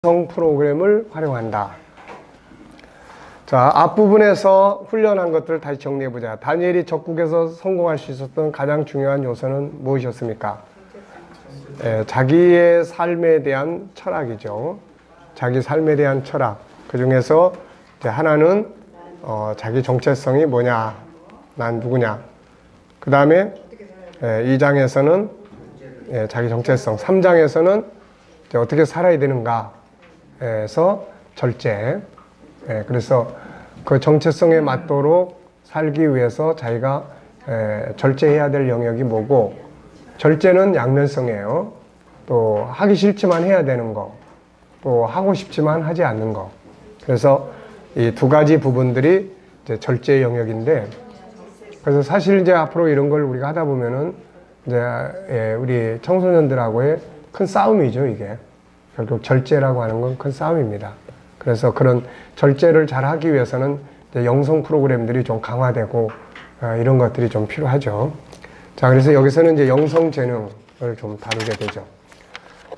영성 프로그램을 활용한다. 자, 앞부분에서 훈련한 것들을 다시 정리해보자. 다니엘이 적국에서 성공할 수 있었던 가장 중요한 요소는 무엇이었습니까? 자기의 삶에 대한 철학이죠. 자기 삶에 대한 철학. 그 중에서 하나는 자기 정체성이 뭐냐, 난 누구냐. 그 다음에 2장에서는 자기 정체성, 3장에서는 어떻게 살아야 되는가 에서 절제. 그래서 그 정체성에 맞도록 살기 위해서 자기가 절제해야 될 영역이 뭐고, 절제는 양면성이에요. 또 하기 싫지만 해야 되는 거, 또 하고 싶지만 하지 않는 거. 그래서 이 두 가지 부분들이 이제 절제의 영역인데, 그래서 사실 이제 앞으로 이런 걸 우리가 하다 보면은 이제 우리 청소년들하고의 큰 싸움이죠, 이게. 결국 절제라고 하는 건 큰 싸움입니다. 그래서 그런 절제를 잘 하기 위해서는 이제 영성 프로그램들이 좀 강화되고 이런 것들이 좀 필요하죠. 자, 그래서 여기서는 이제 영성 재능을 좀 다루게 되죠.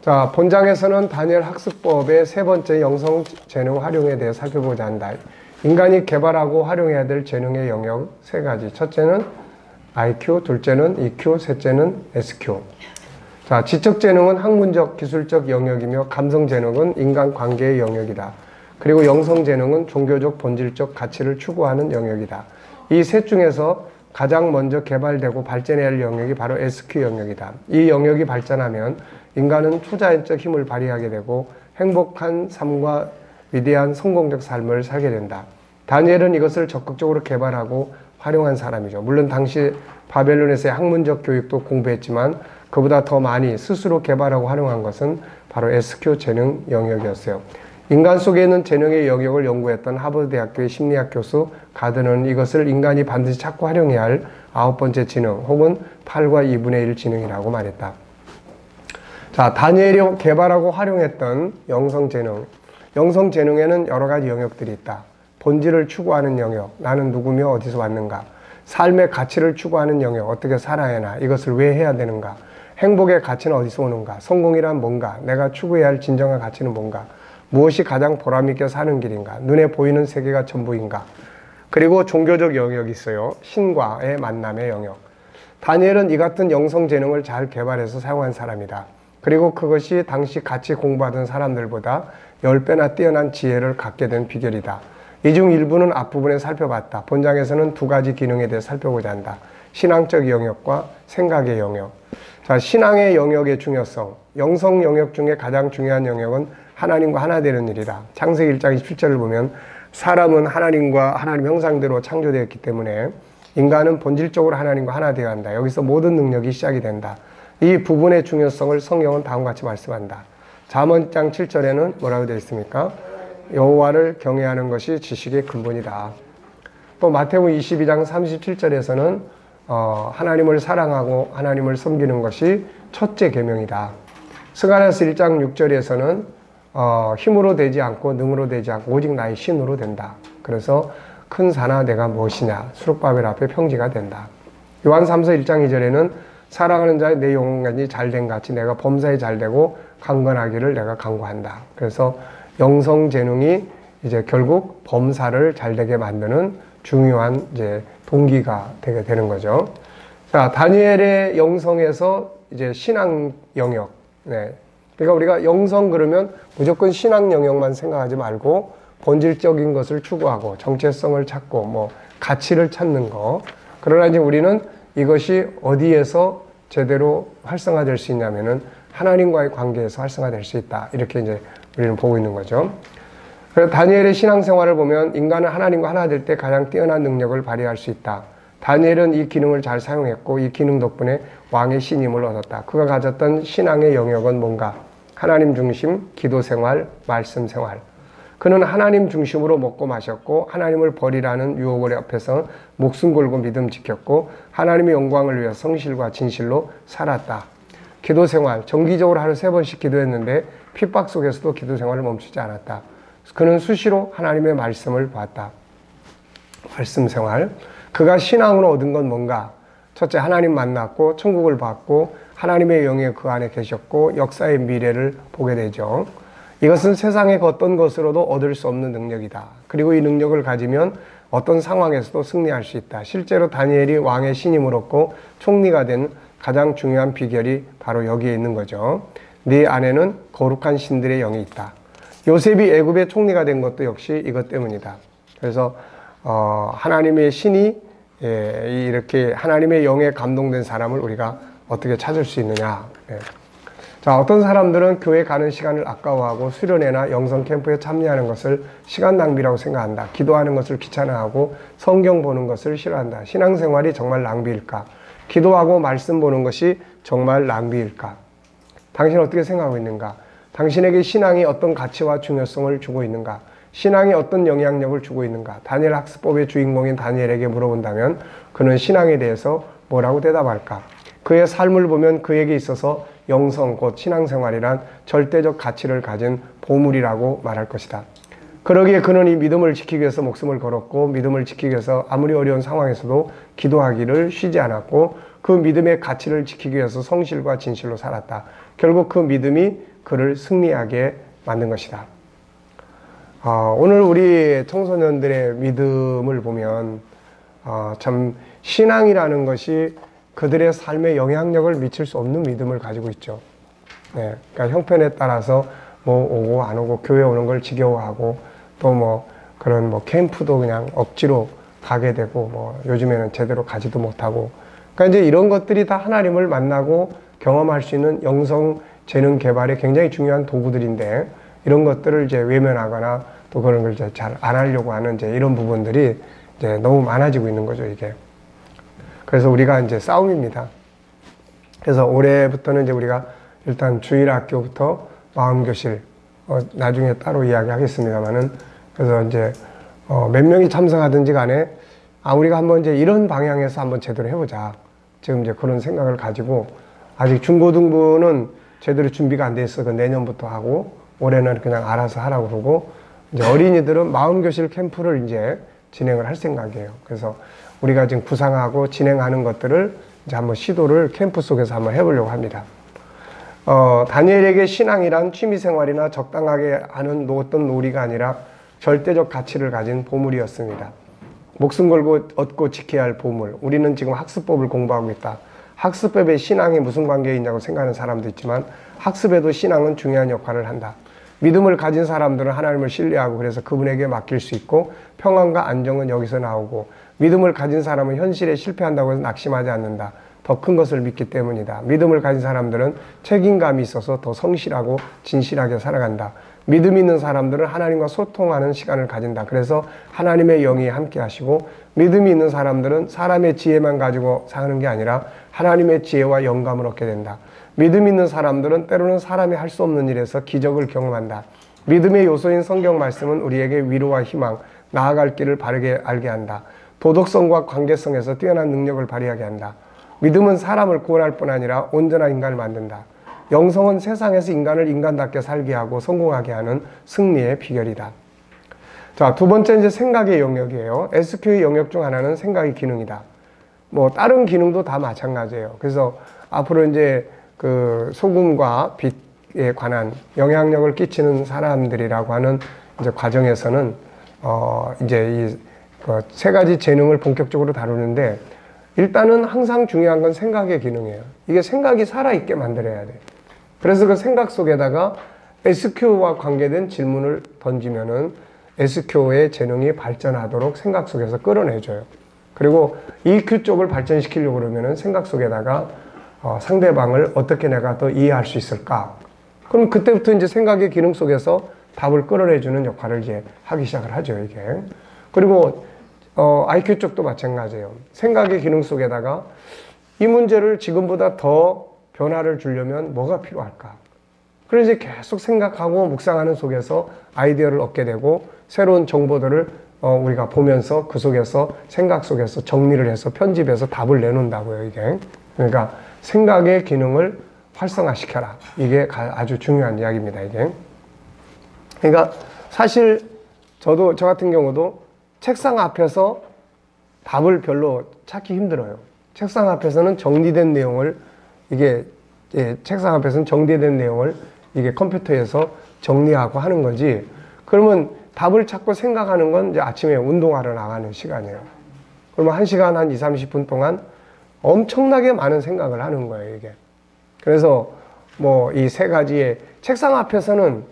자, 본장에서는 다니엘 학습법의 세 번째 영성 재능 활용에 대해 살펴보자 한다. 인간이 개발하고 활용해야 될 재능의 영역 세 가지. 첫째는 IQ, 둘째는 EQ, 셋째는 SQ. 자, 지적 재능은 학문적, 기술적 영역이며 감성 재능은 인간 관계의 영역이다. 그리고 영성 재능은 종교적, 본질적 가치를 추구하는 영역이다. 이 셋 중에서 가장 먼저 개발되고 발전해야 할 영역이 바로 SQ 영역이다. 이 영역이 발전하면 인간은 초자연적 힘을 발휘하게 되고 행복한 삶과 위대한 성공적 삶을 살게 된다. 다니엘은 이것을 적극적으로 개발하고 활용한 사람이죠. 물론 당시 바벨론에서의 학문적 교육도 공부했지만 그보다 더 많이 스스로 개발하고 활용한 것은 바로 SQ 재능 영역이었어요. 인간 속에 있는 재능의 영역을 연구했던 하버드 대학교의 심리학 교수 가드너는 이것을 인간이 반드시 찾고 활용해야 할 9번째 지능 혹은 8과 2분의 1 지능이라고 말했다. 자, 다니엘이 개발하고 활용했던 영성 재능. 영성 재능에는 여러 가지 영역들이 있다. 본질을 추구하는 영역, 나는 누구며 어디서 왔는가. 삶의 가치를 추구하는 영역, 어떻게 살아야 하나, 이것을 왜 해야 되는가. 행복의 가치는 어디서 오는가? 성공이란 뭔가? 내가 추구해야 할 진정한 가치는 뭔가? 무엇이 가장 보람있게 사는 길인가? 눈에 보이는 세계가 전부인가? 그리고 종교적 영역이 있어요. 신과의 만남의 영역. 다니엘은 이 같은 영성 재능을 잘 개발해서 사용한 사람이다. 그리고 그것이 당시 같이 공부하던 사람들보다 10배나 뛰어난 지혜를 갖게 된 비결이다. 이 중 일부는 앞부분에 살펴봤다. 본장에서는 두 가지 기능에 대해 살펴보자 한다. 신앙적 영역과 생각의 영역. 자, 신앙의 영역의 중요성. 영성 영역 중에 가장 중요한 영역은 하나님과 하나 되는 일이다. 창세기 1장 27절을 보면 사람은 하나님과 하나님 형상대로 창조되었기 때문에 인간은 본질적으로 하나님과 하나 되어야 한다. 여기서 모든 능력이 시작이 된다. 이 부분의 중요성을 성경은 다음과 같이 말씀한다. 잠언 1장 7절에는 뭐라고 되어 있습니까? 여호와를 경외하는 것이 지식의 근본이다. 또 마태복음 22장 37절에서는 하나님을 사랑하고 하나님을 섬기는 것이 첫째 계명이다. 스가랴서 1장 6절에서는 힘으로 되지 않고 능으로 되지 않고 오직 나의 신으로 된다. 그래서 큰 산아 내가 무엇이냐 수룩바벨 앞에 평지가 된다. 요한 3서 1장 2절에는 사랑하는 자의 내 영혼이 잘된 같이 내가 범사에 잘되고 강건하기를 내가 간구한다. 그래서 영성 재능이 이제 결국 범사를 잘되게 만드는 중요한 이제 동기가 되게 되는 거죠. 자, 다니엘의 영성에서 이제 신앙 영역. 네. 그러니까 우리가 영성 그러면 무조건 신앙 영역만 생각하지 말고 본질적인 것을 추구하고 정체성을 찾고 뭐 가치를 찾는 거. 그러나 이제 우리는 이것이 어디에서 제대로 활성화될 수 있냐면은 하나님과의 관계에서 활성화될 수 있다. 이렇게 이제 우리는 보고 있는 거죠. 그래서 다니엘의 신앙생활을 보면 인간은 하나님과 하나 될 때 가장 뛰어난 능력을 발휘할 수 있다. 다니엘은 이 기능을 잘 사용했고 이 기능 덕분에 왕의 신임을 얻었다. 그가 가졌던 신앙의 영역은 뭔가? 하나님 중심, 기도생활, 말씀생활. 그는 하나님 중심으로 먹고 마셨고 하나님을 버리라는 유혹을 앞에서 목숨 걸고 믿음 지켰고 하나님의 영광을 위해 성실과 진실로 살았다. 기도생활, 정기적으로 하루 3번씩 기도했는데 핍박 속에서도 기도생활을 멈추지 않았다. 그는 수시로 하나님의 말씀을 봤다. 말씀생활. 그가 신앙으로 얻은 건 뭔가? 첫째, 하나님 만났고 천국을 봤고 하나님의 영이 그 안에 계셨고 역사의 미래를 보게 되죠. 이것은 세상의 어떤 것으로도 얻을 수 없는 능력이다. 그리고 이 능력을 가지면 어떤 상황에서도 승리할 수 있다. 실제로 다니엘이 왕의 신임을 얻고 총리가 된 가장 중요한 비결이 바로 여기에 있는 거죠. 네 안에는 거룩한 신들의 영이 있다. 요셉이 애굽의 총리가 된 것도 역시 이것 때문이다. 그래서 하나님의 신이 이렇게 하나님의 영에 감동된 사람을 우리가 어떻게 찾을 수 있느냐. 자, 어떤 사람들은 교회 가는 시간을 아까워하고 수련회나 영성 캠프에 참여하는 것을 시간 낭비라고 생각한다. 기도하는 것을 귀찮아하고 성경 보는 것을 싫어한다. 신앙생활이 정말 낭비일까? 기도하고 말씀 보는 것이 정말 낭비일까? 당신은 어떻게 생각하고 있는가? 당신에게 신앙이 어떤 가치와 중요성을 주고 있는가? 신앙이 어떤 영향력을 주고 있는가? 다니엘 학습법의 주인공인 다니엘에게 물어본다면 그는 신앙에 대해서 뭐라고 대답할까? 그의 삶을 보면 그에게 있어서 영성, 곧 신앙생활이란 절대적 가치를 가진 보물이라고 말할 것이다. 그러기에 그는 이 믿음을 지키기 위해서 목숨을 걸었고 믿음을 지키기 위해서 아무리 어려운 상황에서도 기도하기를 쉬지 않았고 그 믿음의 가치를 지키기 위해서 성실과 진실로 살았다. 결국 그 믿음이 그를 승리하게 만든 것이다. 오늘 우리 청소년들의 믿음을 보면 참 신앙이라는 것이 그들의 삶에 영향력을 미칠 수 없는 믿음을 가지고 있죠. 네, 그러니까 형편에 따라서 뭐 오고 안 오고 교회 오는 걸 지겨워하고 또 뭐 그런 뭐 캠프도 그냥 억지로 가게 되고 뭐 요즘에는 제대로 가지도 못하고 그러니까 이제 이런 것들이 다 하나님을 만나고 경험할 수 있는 영성 재능 개발에 굉장히 중요한 도구들인데 이런 것들을 이제 외면하거나 또 그런 걸 이제 잘 안 하려고 하는 이제 이런 부분들이 이제 너무 많아지고 있는 거죠, 이게. 그래서 우리가 이제 싸움입니다. 그래서 올해부터는 이제 우리가 일단 주일학교부터 마음교실, 나중에 따로 이야기하겠습니다만은 그래서 이제 몇 명이 참석하든지 간에 우리가 한번 이제 이런 방향에서 한번 제대로 해보자. 지금 이제 그런 생각을 가지고 아직 중고등부는 제대로 준비가 안 돼 있어. 그 내년부터 하고 올해는 그냥 알아서 하라고 그러고 이제 어린이들은 마음교실 캠프를 이제 진행을 할 생각이에요. 그래서 우리가 지금 구상하고 진행하는 것들을 이제 한번 시도를 캠프 속에서 한번 해보려고 합니다. 다니엘에게 신앙이란 취미생활이나 적당하게 하는 어떤 놀이가 아니라 절대적 가치를 가진 보물이었습니다. 목숨 걸고 얻고 지켜야 할 보물. 우리는 지금 학습법을 공부하고 있다. 학습법에 신앙이 무슨 관계가 있냐고 생각하는 사람도 있지만 학습에도 신앙은 중요한 역할을 한다. 믿음을 가진 사람들은 하나님을 신뢰하고 그래서 그분에게 맡길 수 있고 평안과 안정은 여기서 나오고 믿음을 가진 사람은 현실에 실패한다고 해서 낙심하지 않는다. 더 큰 것을 믿기 때문이다. 믿음을 가진 사람들은 책임감이 있어서 더 성실하고 진실하게 살아간다. 믿음 있는 사람들은 하나님과 소통하는 시간을 가진다. 그래서 하나님의 영이 함께 하시고 믿음이 있는 사람들은 사람의 지혜만 가지고 사는 게 아니라 하나님의 지혜와 영감을 얻게 된다. 믿음 있는 사람들은 때로는 사람이 할 수 없는 일에서 기적을 경험한다. 믿음의 요소인 성경 말씀은 우리에게 위로와 희망, 나아갈 길을 바르게 알게 한다. 도덕성과 관계성에서 뛰어난 능력을 발휘하게 한다. 믿음은 사람을 구원할 뿐 아니라 온전한 인간을 만든다. 영성은 세상에서 인간을 인간답게 살게 하고 성공하게 하는 승리의 비결이다. 자, 두 번째 이제 생각의 영역이에요. SQ의 영역 중 하나는 생각의 기능이다. 뭐 다른 기능도 다 마찬가지예요. 그래서 앞으로 이제 그 소금과 빛에 관한 영향력을 끼치는 사람들이라고 하는 이제 과정에서는 이제 이 세 가지 재능을 본격적으로 다루는데 일단은 항상 중요한 건 생각의 기능이에요. 이게 생각이 살아있게 만들어야 돼요. 그래서 그 생각 속에다가 SQ와 관계된 질문을 던지면은 SQ의 재능이 발전하도록 생각 속에서 끌어내줘요. 그리고 EQ 쪽을 발전시키려고 그러면은 생각 속에다가 상대방을 어떻게 내가 더 이해할 수 있을까? 그럼 그때부터 이제 생각의 기능 속에서 답을 끌어내주는 역할을 이제 하기 시작을 하죠, 이게. 그리고 IQ 쪽도 마찬가지예요. 생각의 기능 속에다가 이 문제를 지금보다 더 변화를 주려면 뭐가 필요할까? 그래서 계속 생각하고 묵상하는 속에서 아이디어를 얻게 되고 새로운 정보들을 우리가 보면서 그 속에서 생각 속에서 정리를 해서 편집해서 답을 내놓는다고요, 이게. 그러니까 생각의 기능을 활성화시켜라. 이게 아주 중요한 이야기입니다, 이게. 그러니까 사실 저 같은 경우도 책상 앞에서 답을 별로 찾기 힘들어요. 책상 앞에서는 정리된 내용을 책상 앞에서는 정리된 내용을 이게 컴퓨터에서 정리하고 하는 거지. 그러면 답을 찾고 생각하는 건 이제 아침에 운동하러 나가는 시간이에요. 그러면 1시간 한 2, 30분 동안 엄청나게 많은 생각을 하는 거예요, 이게. 그래서 뭐 이 세 가지의 책상 앞에서는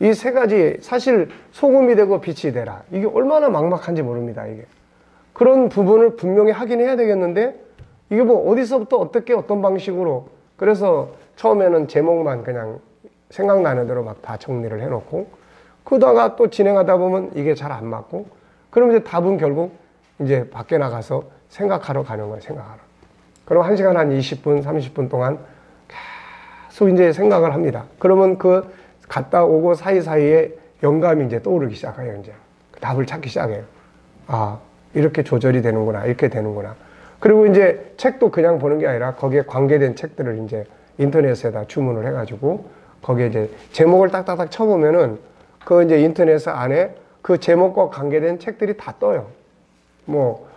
이 세 가지 사실 소금이 되고 빛이 되라. 이게 얼마나 막막한지 모릅니다, 이게. 그런 부분을 분명히 하긴 해야 되겠는데 이게 뭐 어디서부터 어떻게 어떤 방식으로 그래서 처음에는 제목만 그냥 생각나는 대로 막 다 정리를 해놓고 그러다가 또 진행하다 보면 이게 잘 안 맞고 그럼 이제 답은 결국 이제 밖에 나가서 생각하러 가는 거예요, 생각하러. 그럼 1시간 한 20분, 30분 동안 계속 이제 생각을 합니다. 그러면 그 갔다 오고 사이사이에 영감이 이제 떠오르기 시작해요, 이제. 답을 찾기 시작해요. 아, 이렇게 조절이 되는구나, 이렇게 되는구나. 그리고 이제 책도 그냥 보는 게 아니라 거기에 관계된 책들을 이제 인터넷에다 주문을 해가지고 거기에 이제 제목을 딱딱딱 쳐보면은 그 이제 인터넷 안에 그 제목과 관계된 책들이 다 떠요. 뭐,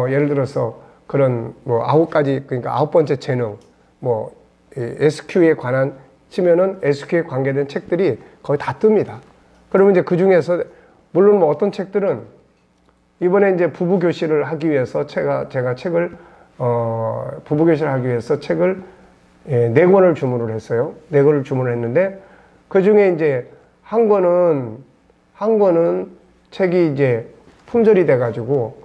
예를 들어서 그런 뭐 9가지, 그러니까 9번째 재능, 뭐, SQ에 관한 치면은 SQ에 관계된 책들이 거의 다 뜹니다. 그러면 이제 그 중에서 물론 뭐 어떤 책들은 이번에 이제 부부교실을 하기 위해서 제가 책을, 부부교실을 하기 위해서 책을 4권을 주문을 했어요. 4권을 주문을 했는데 그 중에 이제 한 권은 책이 이제 품절이 돼가지고,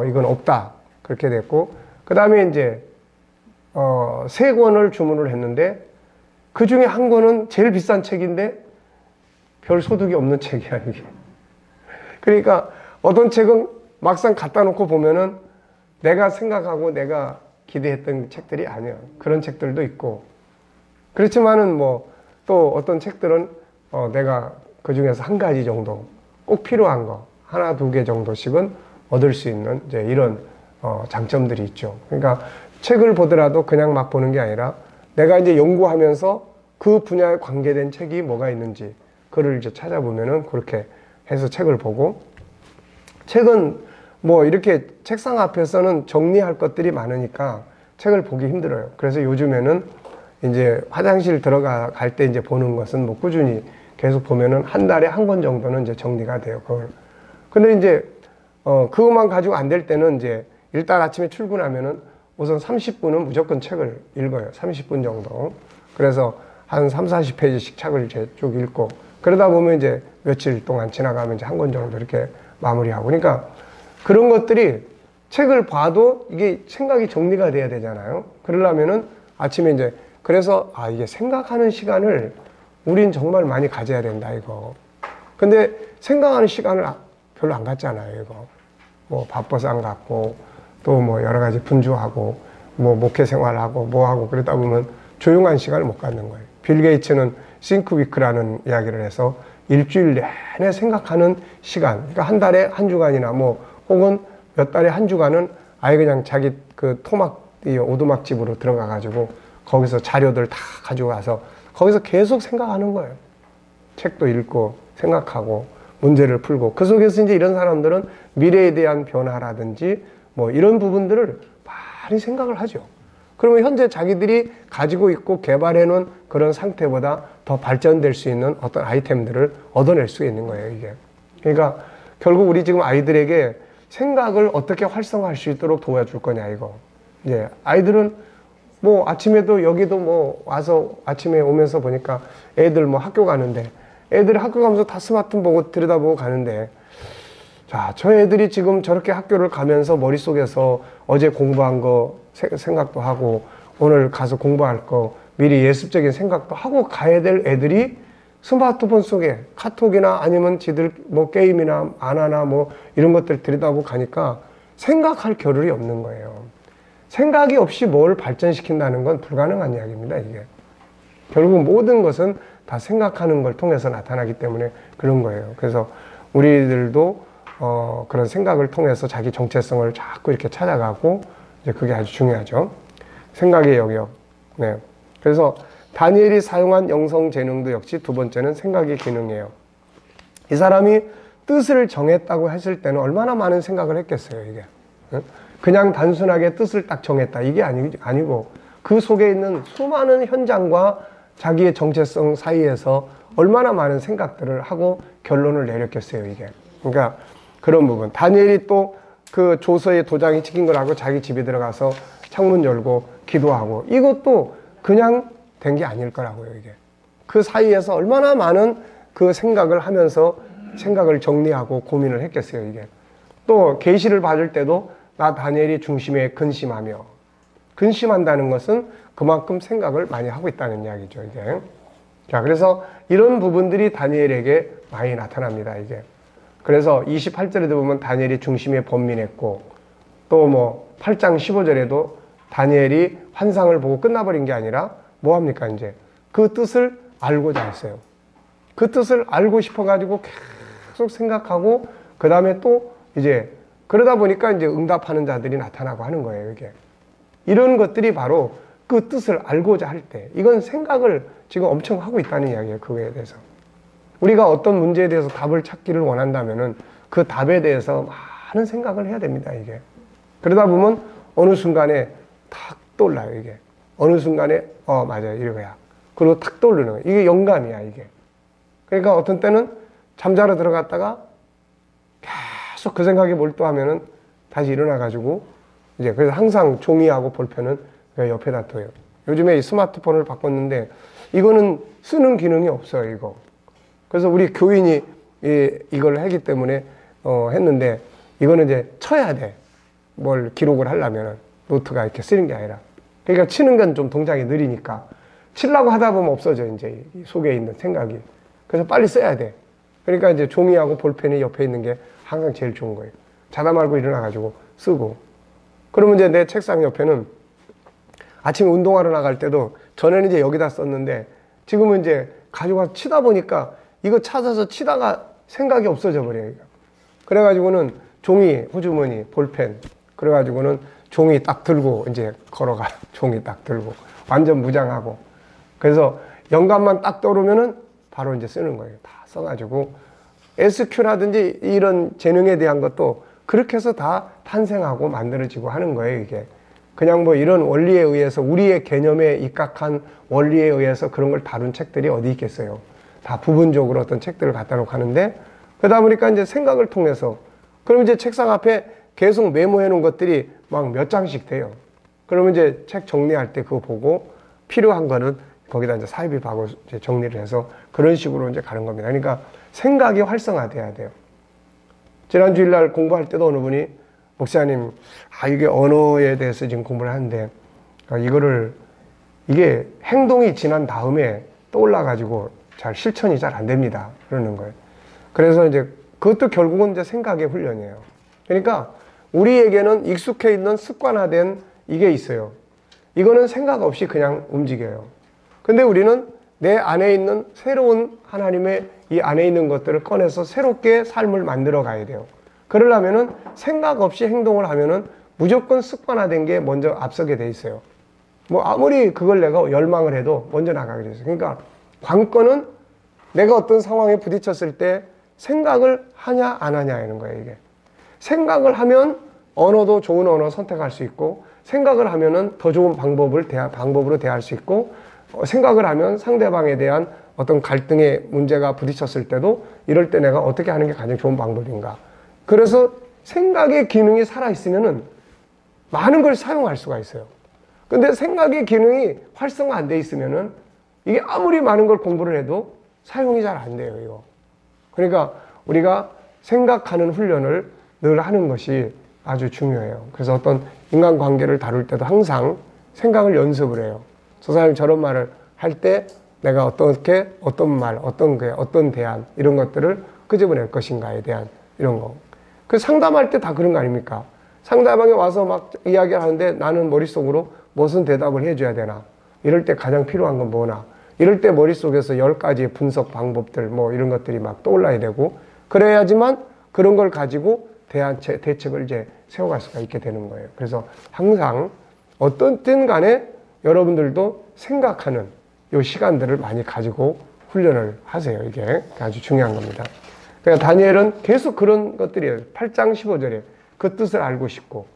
이건 없다. 그렇게 됐고, 그 다음에 이제, 3권을 주문을 했는데, 그 중에 한 권은 제일 비싼 책인데, 별 소득이 없는 책이야, 이게. 그러니까, 어떤 책은 막상 갖다 놓고 보면은, 내가 생각하고 내가 기대했던 책들이 아니야. 그런 책들도 있고. 그렇지만은 뭐, 또 어떤 책들은, 내가 그 중에서 한 가지 정도, 꼭 필요한 거, 하나, 2개 정도씩은 얻을 수 있는 이제 이런 장점들이 있죠. 그러니까 책을 보더라도 그냥 막 보는 게 아니라 내가 이제 연구하면서 그 분야에 관계된 책이 뭐가 있는지 그걸 이제 찾아보면은 그렇게 해서 책을 보고 책은 뭐 이렇게 책상 앞에서는 정리할 것들이 많으니까 책을 보기 힘들어요. 그래서 요즘에는 이제 화장실 갈 때 이제 보는 것은 뭐 꾸준히 계속 보면은 한 달에 한 권 정도는 이제 정리가 돼요, 그걸. 근데 이제, 그것만 가지고 안 될 때는 이제 일단 아침에 출근하면은 우선 30분은 무조건 책을 읽어요. 30분 정도. 그래서 한 3, 40페이지씩 책을 이제 쭉 읽고 그러다 보면 이제 며칠 동안 지나가면 이제 한 권 정도 이렇게 마무리하고. 그러니까 그런 것들이 책을 봐도 이게 생각이 정리가 돼야 되잖아요. 그러려면은 아침에 이제 그래서 이게 생각하는 시간을 우린 정말 많이 가져야 된다, 이거. 근데 생각하는 시간을 별로 안 갖잖아요, 이거. 뭐 바빠서 안 갖고, 또 뭐 여러 가지 분주하고, 뭐 목회 생활하고, 뭐 하고, 그러다 보면 조용한 시간을 못 갖는 거예요. 빌 게이츠는 싱크위크라는 이야기를 해서 일주일 내내 생각하는 시간, 그러니까 한 달에 한 주간이나 뭐, 혹은 몇 달에 한 주간은 아예 그냥 자기 그 오두막 집으로 들어가가지고, 거기서 자료들 다 가지고 와서 거기서 계속 생각하는 거예요. 책도 읽고 생각하고 문제를 풀고 그 속에서 이제 이런 사람들은 미래에 대한 변화라든지 뭐 이런 부분들을 많이 생각을 하죠. 그러면 현재 자기들이 가지고 있고 개발해 놓은 그런 상태보다 더 발전될 수 있는 어떤 아이템들을 얻어낼 수 있는 거예요, 이게. 그러니까 결국 우리 지금 아이들에게 생각을 어떻게 활성화할 수 있도록 도와줄 거냐, 이거. 이제 아이들은 뭐 아침에도 여기도 뭐 와서 아침에 오면서 보니까 애들 뭐 학교 가는데 애들이 학교 가면서 다 스마트폰 보고 들여다보고 가는데 자, 저 애들이 지금 저렇게 학교를 가면서 머릿속에서 어제 공부한 거 생각도 하고 오늘 가서 공부할 거 미리 예습적인 생각도 하고 가야 될 애들이 스마트폰 속에 카톡이나 아니면 지들 뭐 게임이나 안하나 뭐 이런 것들 들여다보고 가니까 생각할 겨를이 없는 거예요. 생각이 없이 뭘 발전시킨다는 건 불가능한 이야기입니다, 이게. 결국 모든 것은 다 생각하는 걸 통해서 나타나기 때문에 그런 거예요. 그래서 우리들도 그런 생각을 통해서 자기 정체성을 자꾸 이렇게 찾아가고 이제 그게 아주 중요하죠. 생각의 영역. 네. 그래서 다니엘이 사용한 영성 재능도 역시 두 번째는 생각의 기능이에요. 이 사람이 뜻을 정했다고 했을 때는 얼마나 많은 생각을 했겠어요, 이게. 그냥 단순하게 뜻을 딱 정했다. 이게 아니고 그 속에 있는 수많은 현장과 자기의 정체성 사이에서 얼마나 많은 생각들을 하고 결론을 내렸겠어요, 이게. 그러니까 그런 부분. 다니엘이 또 그 조서에 도장이 찍힌 걸 알고 자기 집에 들어가서 창문 열고 기도하고, 이것도 그냥 된 게 아닐 거라고요, 이게. 그 사이에서 얼마나 많은 그 생각을 하면서 생각을 정리하고 고민을 했겠어요, 이게. 또 계시를 받을 때도 나 다니엘이 중심에 근심하며, 근심한다는 것은 그만큼 생각을 많이 하고 있다는 이야기죠, 이게. 자, 그래서 이런 부분들이 다니엘에게 많이 나타납니다, 이게. 그래서 28절에도 보면 다니엘이 중심에 번민했고, 또 뭐 8장 15절에도 다니엘이 환상을 보고 끝나버린 게 아니라 뭐 합니까, 이제 그 뜻을 알고자 했어요. 그 뜻을 알고 싶어가지고 계속 생각하고, 그 다음에 또 이제 그러다 보니까 이제 응답하는 자들이 나타나고 하는 거예요, 이게. 이런 것들이 바로 그 뜻을 알고자 할 때, 이건 생각을 지금 엄청 하고 있다는 이야기예요, 그거에 대해서. 우리가 어떤 문제에 대해서 답을 찾기를 원한다면은 그 답에 대해서 많은 생각을 해야 됩니다, 이게. 그러다 보면 어느 순간에 탁 떠올라요, 이게. 어느 순간에, 맞아요, 이거야. 그리고 탁 떠오르는 거예요. 이게 영감이야, 이게. 그러니까 어떤 때는 잠자러 들어갔다가 계속 그 생각에 몰두하면은 다시 일어나가지고, 이제 그래서 항상 종이하고 볼펜은 옆에다 둬요. 요즘에 이 스마트폰을 바꿨는데 이거는 쓰는 기능이 없어요, 이거. 그래서 우리 교인이 이걸 하기 때문에 했는데, 이거는 이제 쳐야 돼. 뭘 기록을 하려면 노트가 이렇게 쓰는 게 아니라. 그러니까 치는 건 좀 동작이 느리니까 치려고 하다 보면 없어져, 이제 이 속에 있는 생각이. 그래서 빨리 써야 돼. 그러니까 이제 종이하고 볼펜이 옆에 있는 게 항상 제일 좋은 거예요. 자다 말고 일어나가지고 쓰고. 그러면 이제 내 책상 옆에는 아침에 운동하러 나갈 때도, 전에는 이제 여기다 썼는데 지금은 이제 가져가서 치다 보니까 이거 찾아서 치다가 생각이 없어져 버려요. 그래가지고는 종이, 호주머니, 볼펜, 그래가지고는 종이 딱 들고 이제 걸어가. 종이 딱 들고 완전 무장하고. 그래서 영감만 딱 떠오르면은 바로 이제 쓰는 거예요. 다 써가지고 SQ라든지 이런 재능에 대한 것도 그렇게 해서 다 탄생하고 만들어지고 하는 거예요, 이게. 그냥 뭐 이런 원리에 의해서, 우리의 개념에 입각한 원리에 의해서 그런 걸 다룬 책들이 어디 있겠어요. 다 부분적으로 어떤 책들을 갖다 놓고 하는데, 그러다 보니까 이제 생각을 통해서, 그럼 이제 책상 앞에 계속 메모해 놓은 것들이 막 몇 장씩 돼요. 그러면 이제 책 정리할 때 그거 보고 필요한 거는 거기다 이제 삽입하고 이제 정리를 해서 그런 식으로 이제 가는 겁니다. 그러니까 생각이 활성화돼야 돼요. 지난 주일날 공부할 때도 어느 분이, 목사님, 이게 언어에 대해서 지금 공부를 하는데, 이게 행동이 지난 다음에 떠올라가지고 잘 실천이 잘 안 됩니다. 그러는 거예요. 그래서 이제 그것도 결국은 이제 생각의 훈련이에요. 그러니까 우리에게는 익숙해 있는 습관화된 이게 있어요. 이거는 생각 없이 그냥 움직여요. 근데 우리는 내 안에 있는 새로운 하나님의 이 안에 있는 것들을 꺼내서 새롭게 삶을 만들어 가야 돼요. 그러려면은 생각 없이 행동을 하면은 무조건 습관화된 게 먼저 앞서게 돼 있어요. 뭐 아무리 그걸 내가 열망을 해도 먼저 나가게 돼 있어요. 그러니까 관건은 내가 어떤 상황에 부딪혔을 때 생각을 하냐 안 하냐 하는 거예요, 이게. 생각을 하면 언어도 좋은 언어 선택할 수 있고, 생각을 하면은 더 좋은 방법으로 대할 수 있고, 생각을 하면 상대방에 대한 어떤 갈등의 문제가 부딪혔을 때도 이럴 때 내가 어떻게 하는 게 가장 좋은 방법인가. 그래서 생각의 기능이 살아있으면은 많은 걸 사용할 수가 있어요. 근데 생각의 기능이 활성화 안 돼 있으면은 이게 아무리 많은 걸 공부를 해도 사용이 잘 안 돼요, 이거. 그러니까 우리가 생각하는 훈련을 늘 하는 것이 아주 중요해요. 그래서 어떤 인간관계를 다룰 때도 항상 생각을 연습을 해요. 저 사람이 저런 말을 할 때 내가 어떻게, 어떤 말, 어떤 대안, 이런 것들을 끄집어낼 것인가에 대한 이런 거. 그 상담할 때 다 그런 거 아닙니까? 상대방이 와서 막 이야기를 하는데 나는 머릿속으로 무슨 대답을 해줘야 되나? 이럴 때 가장 필요한 건 뭐나? 이럴 때 머릿속에서 10가지의 분석 방법들 뭐 이런 것들이 막 떠올라야 되고, 그래야지만 그런 걸 가지고 대책을 이제 세워갈 수가 있게 되는 거예요. 그래서 항상 어떤 땐 간에 여러분들도 생각하는 이 시간들을 많이 가지고 훈련을 하세요. 이게 아주 중요한 겁니다. 그러니까 다니엘은 계속 그런 것들이에요. 8장 15절에 그 뜻을 알고 싶고,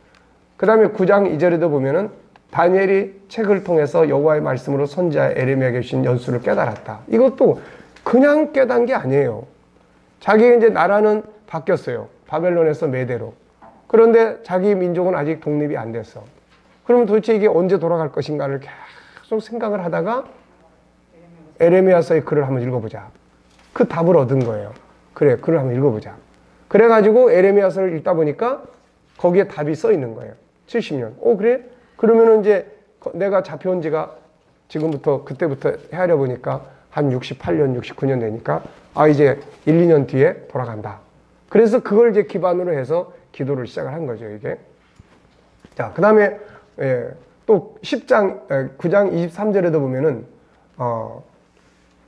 그 다음에 9장 2절에도 보면은 다니엘이 책을 통해서 여호와의 말씀으로 선지자 에레미야에게 주신 연수를 깨달았다. 이것도 그냥 깨달은 게 아니에요. 자기가 이제 나라는 바뀌었어요. 바벨론에서 메대로. 그런데 자기 민족은 아직 독립이 안 됐어. 그러면 도대체 이게 언제 돌아갈 것인가를 계속 생각을 하다가 에레미야서의 글을 한번 읽어보자. 그 답을 얻은 거예요. 그래, 글을 한번 읽어보자. 그래가지고 에레미야서를 읽다 보니까 거기에 답이 써 있는 거예요. 70년. 그래? 그러면은 이제 내가 잡혀온 지가 지금부터, 그때부터 헤아려 보니까 한 68년, 69년 되니까 이제 1, 2년 뒤에 돌아간다. 그래서 그걸 이제 기반으로 해서 기도를 시작을 한 거죠, 이게. 자, 그 다음에, 또 10장, 9장 23절에도 보면은,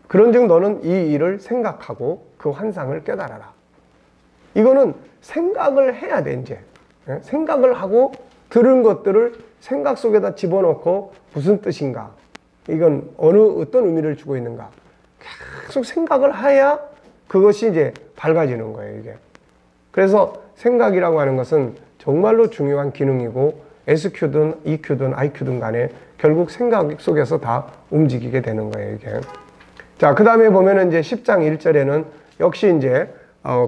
그런즉 너는 이 일을 생각하고 그 환상을 깨달아라. 이거는 생각을 해야 돼, 이제. 생각을 하고 들은 것들을 생각 속에다 집어넣고 무슨 뜻인가? 이건 어떤 의미를 주고 있는가? 계속 생각을 해야 그것이 이제 밝아지는 거예요, 이게. 그래서 생각이라고 하는 것은 정말로 중요한 기능이고 SQ든 EQ든 IQ든 간에 결국 생각 속에서 다 움직이게 되는 거예요, 이게. 자, 그 다음에 보면은 이제 10장 1절에는 역시 이제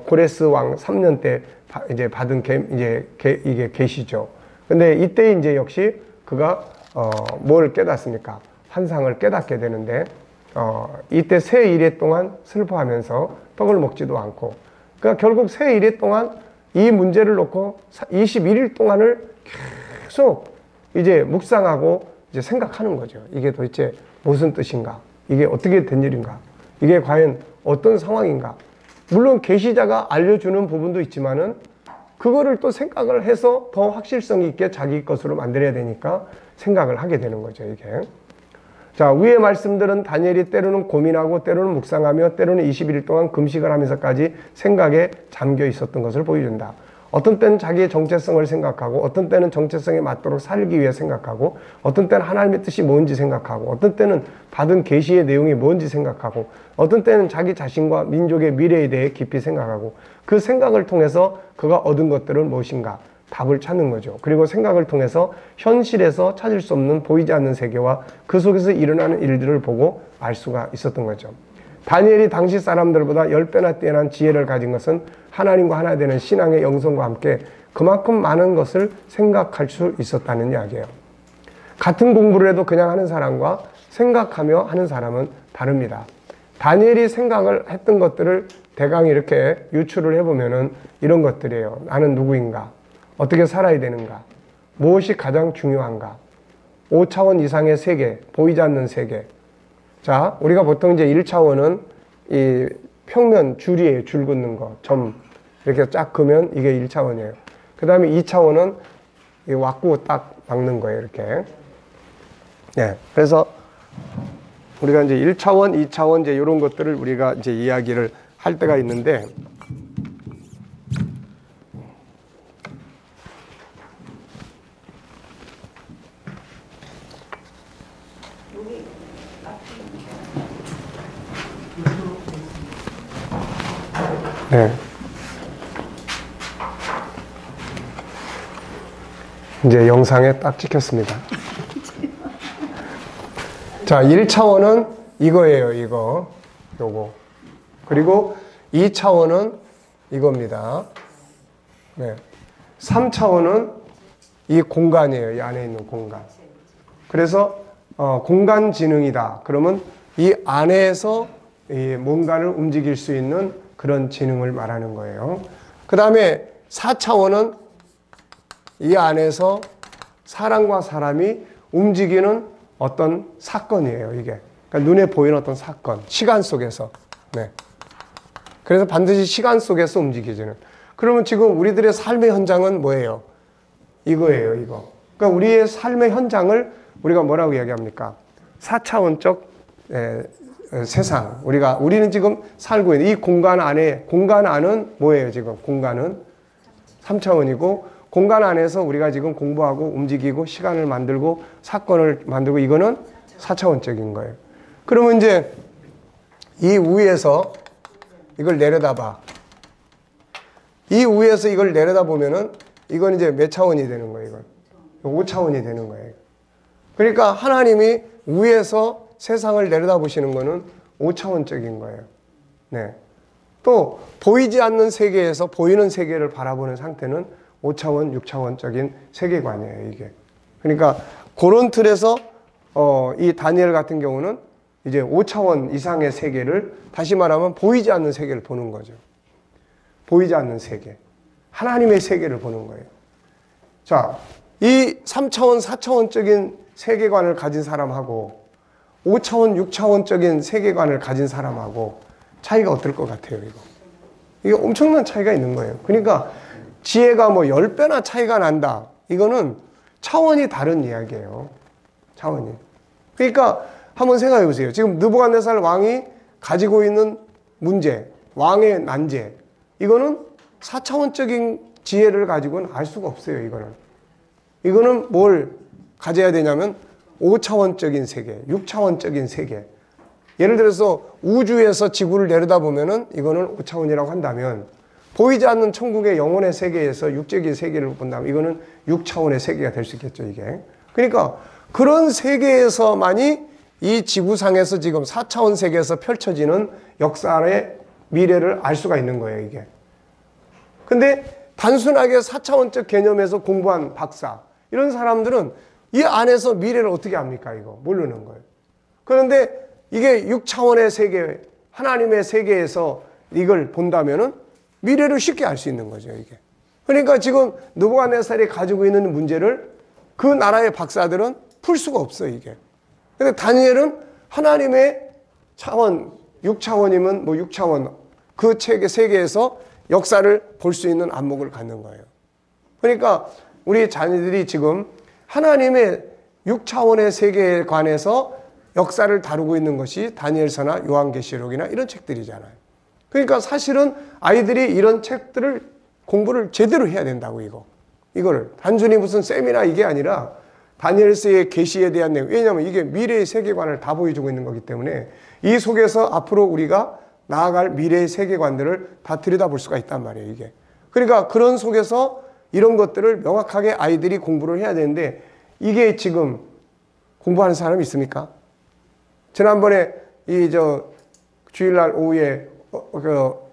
고레스 왕 3년 때 이제 받은 이게 계시죠. 근데 이때 이제 역시 그가 뭘 깨닫습니까? 환상을 깨닫게 되는데 이때 새 이래 동안 슬퍼하면서 떡을 먹지도 않고, 그러니까 결국 새 이래 동안 이 문제를 놓고 21일 동안을 계속 이제 묵상하고 이제 생각하는 거죠. 이게 도대체 무슨 뜻인가? 이게 어떻게 된 일인가? 이게 과연 어떤 상황인가? 물론 계시자가 알려주는 부분도 있지만은 그거를 또 생각을 해서 더 확실성 있게 자기 것으로 만들어야 되니까 생각을 하게 되는 거죠, 이게. 자, 위의 말씀들은 다니엘이 때로는 고민하고 때로는 묵상하며 때로는 21일 동안 금식을 하면서까지 생각에 잠겨 있었던 것을 보여준다. 어떤 때는 자기의 정체성을 생각하고, 어떤 때는 정체성에 맞도록 살기 위해 생각하고, 어떤 때는 하나님의 뜻이 뭔지 생각하고, 어떤 때는 받은 계시의 내용이 뭔지 생각하고, 어떤 때는 자기 자신과 민족의 미래에 대해 깊이 생각하고, 그 생각을 통해서 그가 얻은 것들은 무엇인가? 답을 찾는 거죠. 그리고 생각을 통해서 현실에서 찾을 수 없는 보이지 않는 세계와 그 속에서 일어나는 일들을 보고 알 수가 있었던 거죠. 다니엘이 당시 사람들보다 10배나 뛰어난 지혜를 가진 것은 하나님과 하나 되는 신앙의 영성과 함께 그만큼 많은 것을 생각할 수 있었다는 이야기예요. 같은 공부를 해도 그냥 하는 사람과 생각하며 하는 사람은 다릅니다. 다니엘이 생각을 했던 것들을 대강 이렇게 유추를 해보면은 이런 것들이에요. 나는 누구인가? 어떻게 살아야 되는가? 무엇이 가장 중요한가? 5차원 이상의 세계, 보이지 않는 세계. 자, 우리가 보통 이제 1차원은 이 평면 줄이에요. 줄 긋는 거. 점. 이렇게 쫙 그으면 이게 1차원이에요. 그 다음에 2차원은 이 왁구 딱 막는 거예요. 이렇게. 예. 그래서 우리가 이제 1차원, 2차원 이제 이런 것들을 우리가 이제 이야기를 할 때가 있는데, 네. 이제 영상에 딱 찍혔습니다. 자, 1차원은 이거예요, 이거. 요거. 그리고 2차원은 이겁니다. 네. 3차원은 이 공간이에요, 이 안에 있는 공간. 그래서, 공간 지능이다. 그러면 이 안에서 이 뭔가를 움직일 수 있는 그런 지능을 말하는 거예요. 그 다음에 4차원은 이 안에서 사람과 사람이 움직이는 어떤 사건이에요, 이게. 그러니까 눈에 보이는 어떤 사건, 시간 속에서. 네. 그래서 반드시 시간 속에서 움직이지는. 그러면 지금 우리들의 삶의 현장은 뭐예요? 이거예요, 이거. 그러니까 우리의 삶의 현장을 우리가 뭐라고 이야기합니까? 4차원적 세상. 우리는 지금 살고 있는 이 공간 안은 뭐예요, 지금? 공간은 3차원이고, 공간 안에서 우리가 지금 공부하고 움직이고 시간을 만들고 사건을 만들고 이거는 4차원적인 거예요. 그러면 이제 이 위에서 이걸 내려다봐. 이 위에서 이걸 내려다보면은 이건 이제 몇 차원이 되는 거예요, 이건? 5차원이 되는 거예요. 그러니까 하나님이 위에서 세상을 내려다보시는 것은 5차원적인 거예요. 네. 또 보이지 않는 세계에서 보이는 세계를 바라보는 상태는 5차원, 6차원적인 세계관이에요, 이게. 그러니까 그런 틀에서 이 다니엘 같은 경우는 이제 5차원 이상의 세계를, 다시 말하면 보이지 않는 세계를 보는 거죠. 보이지 않는 세계. 하나님의 세계를 보는 거예요. 자, 이 3차원, 4차원적인 세계관을 가진 사람하고 5차원, 6차원적인 세계관을 가진 사람하고 차이가 어떨 것 같아요, 이거? 이게 엄청난 차이가 있는 거예요. 그러니까 지혜가 뭐 10배나 차이가 난다. 이거는 차원이 다른 이야기예요. 차원이. 그러니까 한번 생각해 보세요. 지금 느부갓네살 왕이 가지고 있는 문제, 왕의 난제. 이거는 4차원적인 지혜를 가지고는 알 수가 없어요, 이거는. 이거는 뭘 가져야 되냐면 5차원적인 세계, 6차원적인 세계. 예를 들어서 우주에서 지구를 내려다보면은 이거는 5차원이라고 한다면, 보이지 않는 천국의 영혼의 세계에서 육적인 세계를 본다면 이거는 6차원의 세계가 될 수 있겠죠, 이게. 그러니까 그런 세계에서만이 이 지구상에서 지금 4차원 세계에서 펼쳐지는 역사의 미래를 알 수가 있는 거예요, 이게. 근데 단순하게 4차원적 개념에서 공부한 박사, 이런 사람들은 이 안에서 미래를 어떻게 압니까, 이거? 모르는 거예요. 그런데 이게 6차원의 세계, 하나님의 세계에서 이걸 본다면은 미래를 쉽게 알 수 있는 거죠, 이게. 그러니까 지금 느부갓네살이 가지고 있는 문제를 그 나라의 박사들은 풀 수가 없어요, 이게. 근데 다니엘은 하나님의 차원, 6차원이면 뭐 6차원, 그 세계에서 역사를 볼 수 있는 안목을 갖는 거예요. 그러니까 우리 자녀들이 지금 하나님의 6차원의 세계에 관해서 역사를 다루고 있는 것이 다니엘서나 요한계시록이나 이런 책들이잖아요. 그러니까 사실은 아이들이 이런 책들을 공부를 제대로 해야 된다고, 이거를. 단순히 무슨 세미나 이게 아니라 다니엘서의 계시에 대한 내용. 왜냐하면 이게 미래의 세계관을 다 보여주고 있는 거기 때문에 이 속에서 앞으로 우리가 나아갈 미래의 세계관들을 다 들여다볼 수가 있단 말이에요, 이게. 그러니까 그런 속에서 이런 것들을 명확하게 아이들이 공부를 해야 되는데, 이게 지금 공부하는 사람이 있습니까? 지난번에 주일날 오후에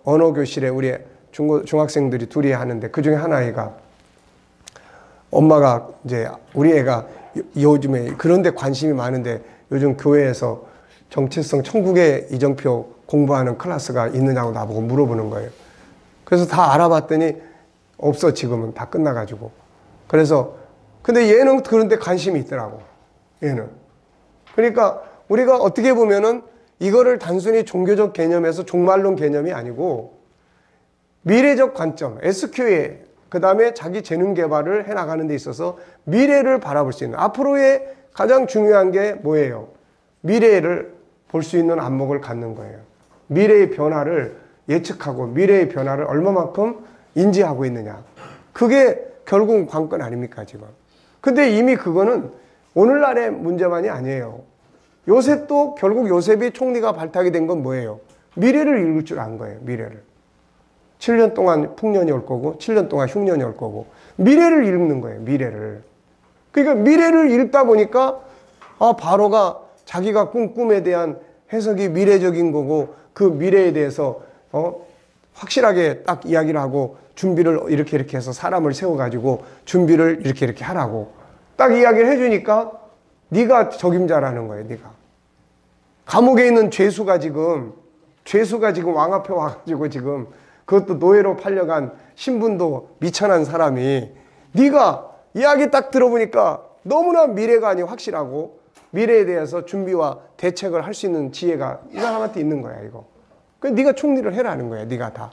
언어 교실에 우리 중학생들이 둘이 하는데, 그 중에 한 아이가, 엄마가 이제 우리 애가 요즘에 그런데 관심이 많은데 요즘 교회에서 정체성 천국의 이정표 공부하는 클래스가 있느냐고 나보고 물어보는 거예요. 그래서 다 알아봤더니 없어, 지금은 다 끝나가지고. 그래서 근데 얘는 그런데 관심이 있더라고, 얘는. 그러니까 우리가 어떻게 보면은 이거를 단순히 종교적 개념에서 종말론 개념이 아니고 미래적 관점, SQA, 그 다음에 자기 재능 개발을 해나가는 데 있어서 미래를 바라볼 수 있는, 앞으로의 가장 중요한 게 뭐예요? 미래를 볼 수 있는 안목을 갖는 거예요. 미래의 변화를 예측하고 미래의 변화를 얼마만큼 인지하고 있느냐. 그게 결국 관건 아닙니까, 지금. 근데 이미 그거는 오늘날의 문제만이 아니에요. 요셉도 결국 요셉이 총리가 발탁이 된 건 뭐예요? 미래를 읽을 줄 안 거예요, 미래를. 7년 동안 풍년이 올 거고 7년 동안 흉년이 올 거고 미래를 읽는 거예요, 미래를. 그러니까 미래를 읽다 보니까 바로가 자기가 꾼 꿈에 대한 해석이 미래적인 거고 그 미래에 대해서 확실하게 딱 이야기를 하고 준비를 이렇게 해서 사람을 세워가지고 준비를 이렇게 하라고 딱 이야기를 해주니까 네가 적임자라는 거예요, 네가. 감옥에 있는 죄수가 지금 왕 앞에 와가지고 지금 그것도 노예로 팔려간 신분도 미천한 사람이 네가 이야기 딱 들어보니까 너무나 미래가 아니 확실하고 미래에 대해서 준비와 대책을 할 수 있는 지혜가 이 사람한테 있는 거야, 이거. 그래서 네가 총리를 해라는 거야, 네가 다.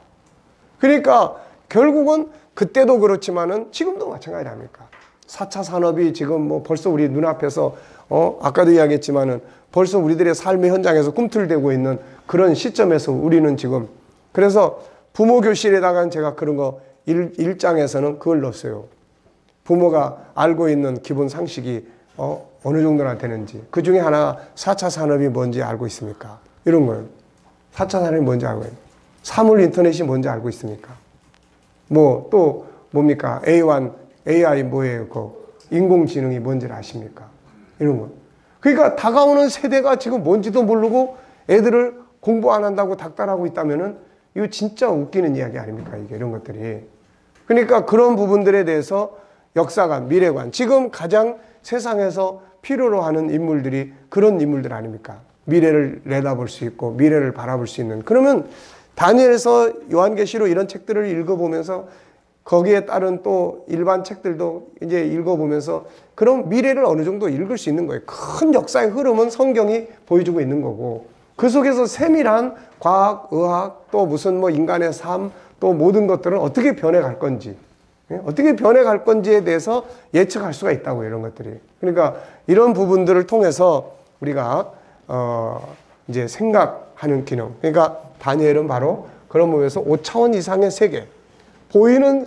그러니까 결국은 그때도 그렇지만은 지금도 마찬가지 아닙니까? 4차 산업이 지금 뭐 벌써 우리 눈앞에서 아까도 이야기했지만은 벌써 우리들의 삶의 현장에서 꿈틀대고 있는 그런 시점에서 우리는 지금, 그래서 부모 교실에다가 제가 그런 거 1장에서는 그걸 넣었어요. 부모가 알고 있는 기본 상식이 어느 정도나 되는지. 그 중에 하나 4차 산업이 뭔지 알고 있습니까? 이런 거예요. 4차 산업이 뭔지 알고 있습니까? 사물 인터넷이 뭔지 알고 있습니까? 뭐 또 뭡니까? AI 뭐예요? 그 인공지능이 뭔지를 아십니까? 이런 거. 그러니까 다가오는 세대가 지금 뭔지도 모르고 애들을 공부 안 한다고 닥달하고 있다면은 이거 진짜 웃기는 이야기 아닙니까? 이게 이런 것들이. 그러니까 그런 부분들에 대해서 역사관, 미래관, 지금 가장 세상에서 필요로 하는 인물들이 그런 인물들 아닙니까? 미래를 내다볼 수 있고 미래를 바라볼 수 있는. 그러면 다니엘서 요한계시록 이런 책들을 읽어보면서 거기에 따른 또 일반 책들도 이제 읽어보면서 그런 미래를 어느 정도 읽을 수 있는 거예요. 큰 역사의 흐름은 성경이 보여주고 있는 거고 그 속에서 세밀한 과학, 의학, 또 무슨 뭐 인간의 삶, 또 모든 것들은 어떻게 변해갈 건지, 어떻게 변해갈 건지에 대해서 예측할 수가 있다고 이런 것들이. 그러니까 이런 부분들을 통해서 우리가 이제 생각하는 기능. 그러니까 다니엘은 바로 그런 부분에서 5차원 이상의 세계, 보이는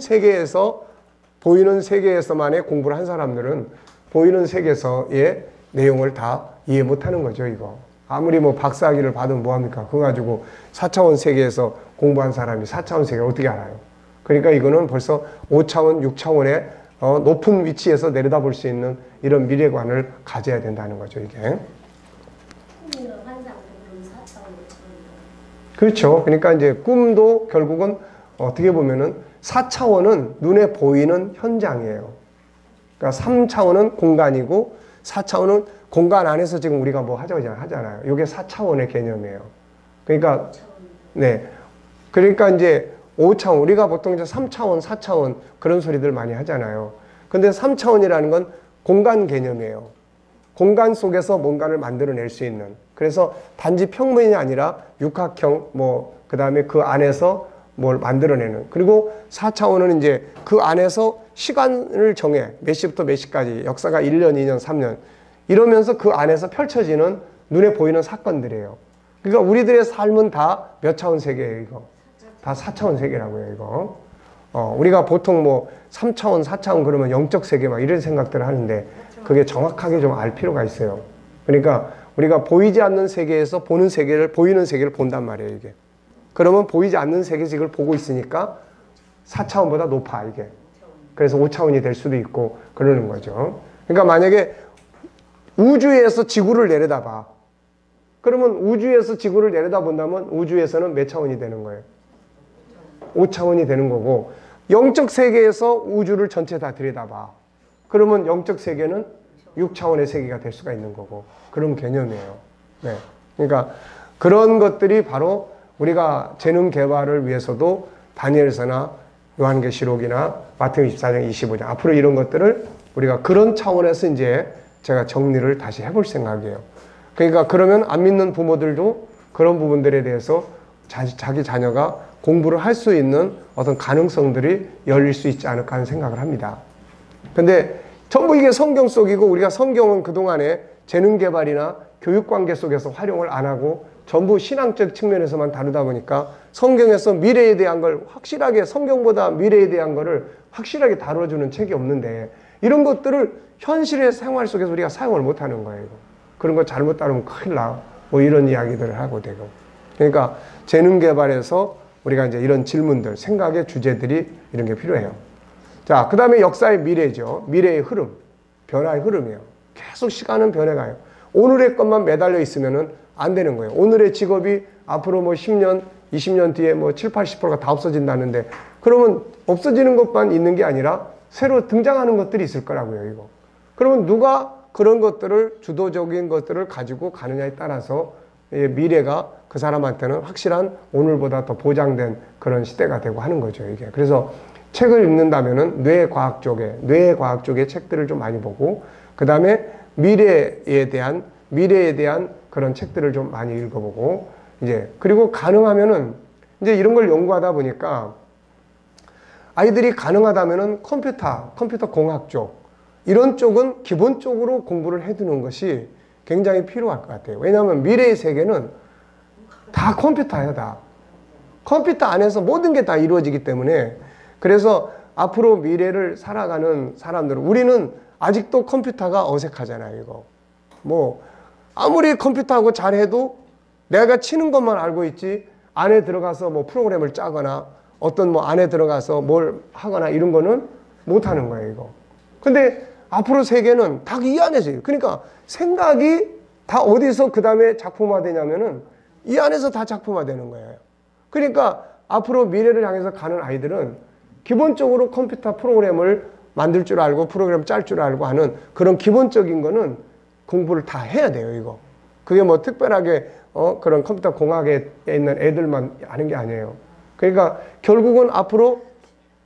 세계에서만의 공부를 한 사람들은 보이는 세계에서의 내용을 다 이해 못하는 거죠, 이거. 아무리 뭐 박사학위를 받으면 뭐합니까? 그거 가지고 4차원 세계에서 공부한 사람이 4차원 세계를 어떻게 알아요? 그러니까 이거는 벌써 5차원, 6차원의 높은 위치에서 내려다볼 수 있는 이런 미래관을 가져야 된다는 거죠, 이게. 그렇죠. 그러니까 이제 꿈도 결국은 어떻게 보면은 4차원은 눈에 보이는 현장이에요. 그러니까 3차원은 공간이고 4차원은 공간 안에서 지금 우리가 뭐 하잖아요. 이게 4차원의 개념이에요. 그러니까, 네. 그러니까 이제 5차원, 우리가 보통 이제 3차원, 4차원 그런 소리들 많이 하잖아요. 근데 3차원이라는 건 공간 개념이에요. 공간 속에서 뭔가를 만들어낼 수 있는. 그래서 단지 평면이 아니라 육각형, 그 다음에 그 안에서 뭘 만들어내는. 그리고 4차원은 이제 그 안에서 시간을 정해. 몇 시부터 몇 시까지. 역사가 1년, 2년, 3년. 이러면서 그 안에서 펼쳐지는 눈에 보이는 사건들이에요. 그러니까 우리들의 삶은 다 몇 차원 세계예요, 이거. 다 4차원 세계라고요, 이거. 우리가 보통 뭐 3차원, 4차원 그러면 영적 세계 막 이런 생각들을 하는데 그게 정확하게 좀 알 필요가 있어요. 그러니까 우리가 보이지 않는 세계에서 보는 세계를, 보이는 세계를 본단 말이에요, 이게. 그러면 보이지 않는 세계식을 보고 있으니까 4차원보다 높아, 이게. 그래서 5차원이 될 수도 있고 그러는 거죠. 그러니까 만약에 우주에서 지구를 내려다봐. 그러면 우주에서 지구를 내려다본다면 우주에서는 몇 차원이 되는 거예요? 5차원이 되는 거고 영적 세계에서 우주를 전체 다 들여다봐. 그러면 영적 세계는 6차원의 세계가 될 수가 있는 거고 그런 개념이에요. 네. 그러니까 그런 것들이 바로 우리가 재능 개발을 위해서도 다니엘서나 요한계시록이나 마태복음 24장 25장 앞으로 이런 것들을 우리가 그런 차원에서 이제 제가 정리를 다시 해볼 생각이에요. 그러니까 그러면 안 믿는 부모들도 그런 부분들에 대해서 자기 자녀가 공부를 할 수 있는 어떤 가능성들이 열릴 수 있지 않을까 하는 생각을 합니다. 근데 전부 이게 성경 속이고 우리가 성경은 그동안에 재능 개발이나 교육 관계 속에서 활용을 안 하고 전부 신앙적 측면에서만 다루다 보니까 성경에서 미래에 대한 걸 확실하게 성경보다 미래에 대한 거를 확실하게 다뤄주는 책이 없는데 이런 것들을 현실의 생활 속에서 우리가 사용을 못 하는 거예요. 그런 거 잘못 다루면 큰일 나. 뭐 이런 이야기들을 하고 되고. 그러니까 재능 개발에서 우리가 이제 이런 질문들, 생각의 주제들이 이런 게 필요해요. 자, 그 다음에 역사의 미래죠. 미래의 흐름, 변화의 흐름이에요. 계속 시간은 변해가요. 오늘의 것만 매달려 있으면은 안 되는 거예요. 오늘의 직업이 앞으로 뭐 10년, 20년 뒤에 뭐 7, 80%가 다 없어진다는데 그러면 없어지는 것만 있는 게 아니라 새로 등장하는 것들이 있을 거라고요, 이거. 그러면 누가 그런 것들을, 주도적인 것들을 가지고 가느냐에 따라서 미래가 그 사람한테는 확실한 오늘보다 더 보장된 그런 시대가 되고 하는 거죠, 이게. 그래서 책을 읽는다면은 뇌과학 쪽의 책들을 좀 많이 보고, 그 다음에 미래에 대한 그런 책들을 좀 많이 읽어보고, 이제, 그리고 가능하면은 이제 이런 걸 연구하다 보니까 아이들이 가능하다면은 컴퓨터 공학 쪽, 이런 쪽은 기본적으로 공부를 해두는 것이 굉장히 필요할 것 같아요. 왜냐하면 미래의 세계는 다 컴퓨터예요, 다. 컴퓨터 안에서 모든 게 다 이루어지기 때문에 그래서 앞으로 미래를 살아가는 사람들은 우리는 아직도 컴퓨터가 어색하잖아요, 이거. 뭐, 아무리 컴퓨터하고 잘해도 내가 치는 것만 알고 있지 안에 들어가서 뭐 프로그램을 짜거나 어떤 뭐 안에 들어가서 뭘 하거나 이런 거는 못 하는 거예요, 이거. 근데 앞으로 세계는 다 이 안에서요. 그러니까 생각이 다 어디서 그 다음에 작품화되냐면은 이 안에서 다 작품화되는 거예요. 그러니까 앞으로 미래를 향해서 가는 아이들은 기본적으로 컴퓨터 프로그램을 만들 줄 알고 프로그램 짤 줄 알고 하는 그런 기본적인 거는 공부를 다 해야 돼요, 이거. 그게 뭐 특별하게 그런 컴퓨터 공학에 있는 애들만 하는 게 아니에요. 그러니까 결국은 앞으로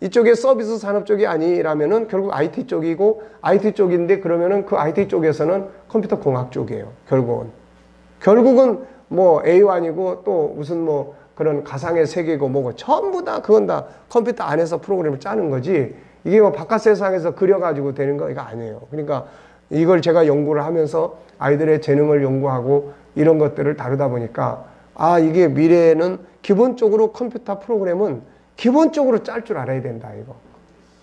이쪽에 서비스 산업 쪽이 아니라면은 결국 IT 쪽이고 IT 쪽인데 그러면은 그 IT 쪽에서는 컴퓨터 공학 쪽이에요. 결국은 뭐 A1이고 또 무슨 뭐 그런 가상의 세계고 뭐고 전부 다 그건 다 컴퓨터 안에서 프로그램을 짜는 거지 이게 뭐 바깥 세상에서 그려가지고 되는 거 이거 아니에요. 그러니까 이걸 제가 연구를 하면서 아이들의 재능을 연구하고 이런 것들을 다루다 보니까 아 이게 미래에는 기본적으로 컴퓨터 프로그램은 기본적으로 짤 줄 알아야 된다 이거.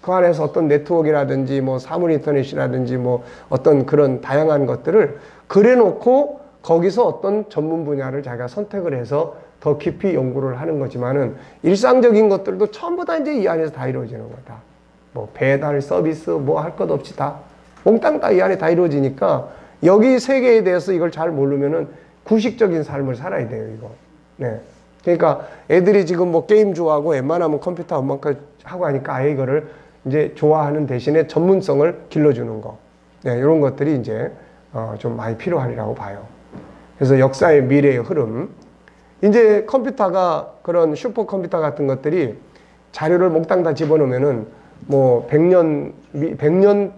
그 안에서 어떤 네트워크라든지 뭐 사물 인터넷이라든지 뭐 어떤 그런 다양한 것들을 그려놓고 거기서 어떤 전문 분야를 자기가 선택을 해서 더 깊이 연구를 하는 거지만은 일상적인 것들도 전부 다 이제 이 안에서 다 이루어지는 거다. 뭐 배달 서비스 뭐 할 것 없이 다 몽땅 다 이 안에 다 이루어지니까 여기 세계에 대해서 이걸 잘 모르면은 구식적인 삶을 살아야 돼요 이거. 네. 그러니까 애들이 지금 뭐 게임 좋아하고 웬만하면 컴퓨터 엄마까지 하고 하니까 아예 이거를 이제 좋아하는 대신에 전문성을 길러주는 거. 네, 이런 것들이 이제 좀 많이 필요하리라고 봐요. 그래서 역사의 미래의 흐름. 이제 컴퓨터가 그런 슈퍼컴퓨터 같은 것들이 자료를 몽땅 다 집어넣으면은 뭐 100년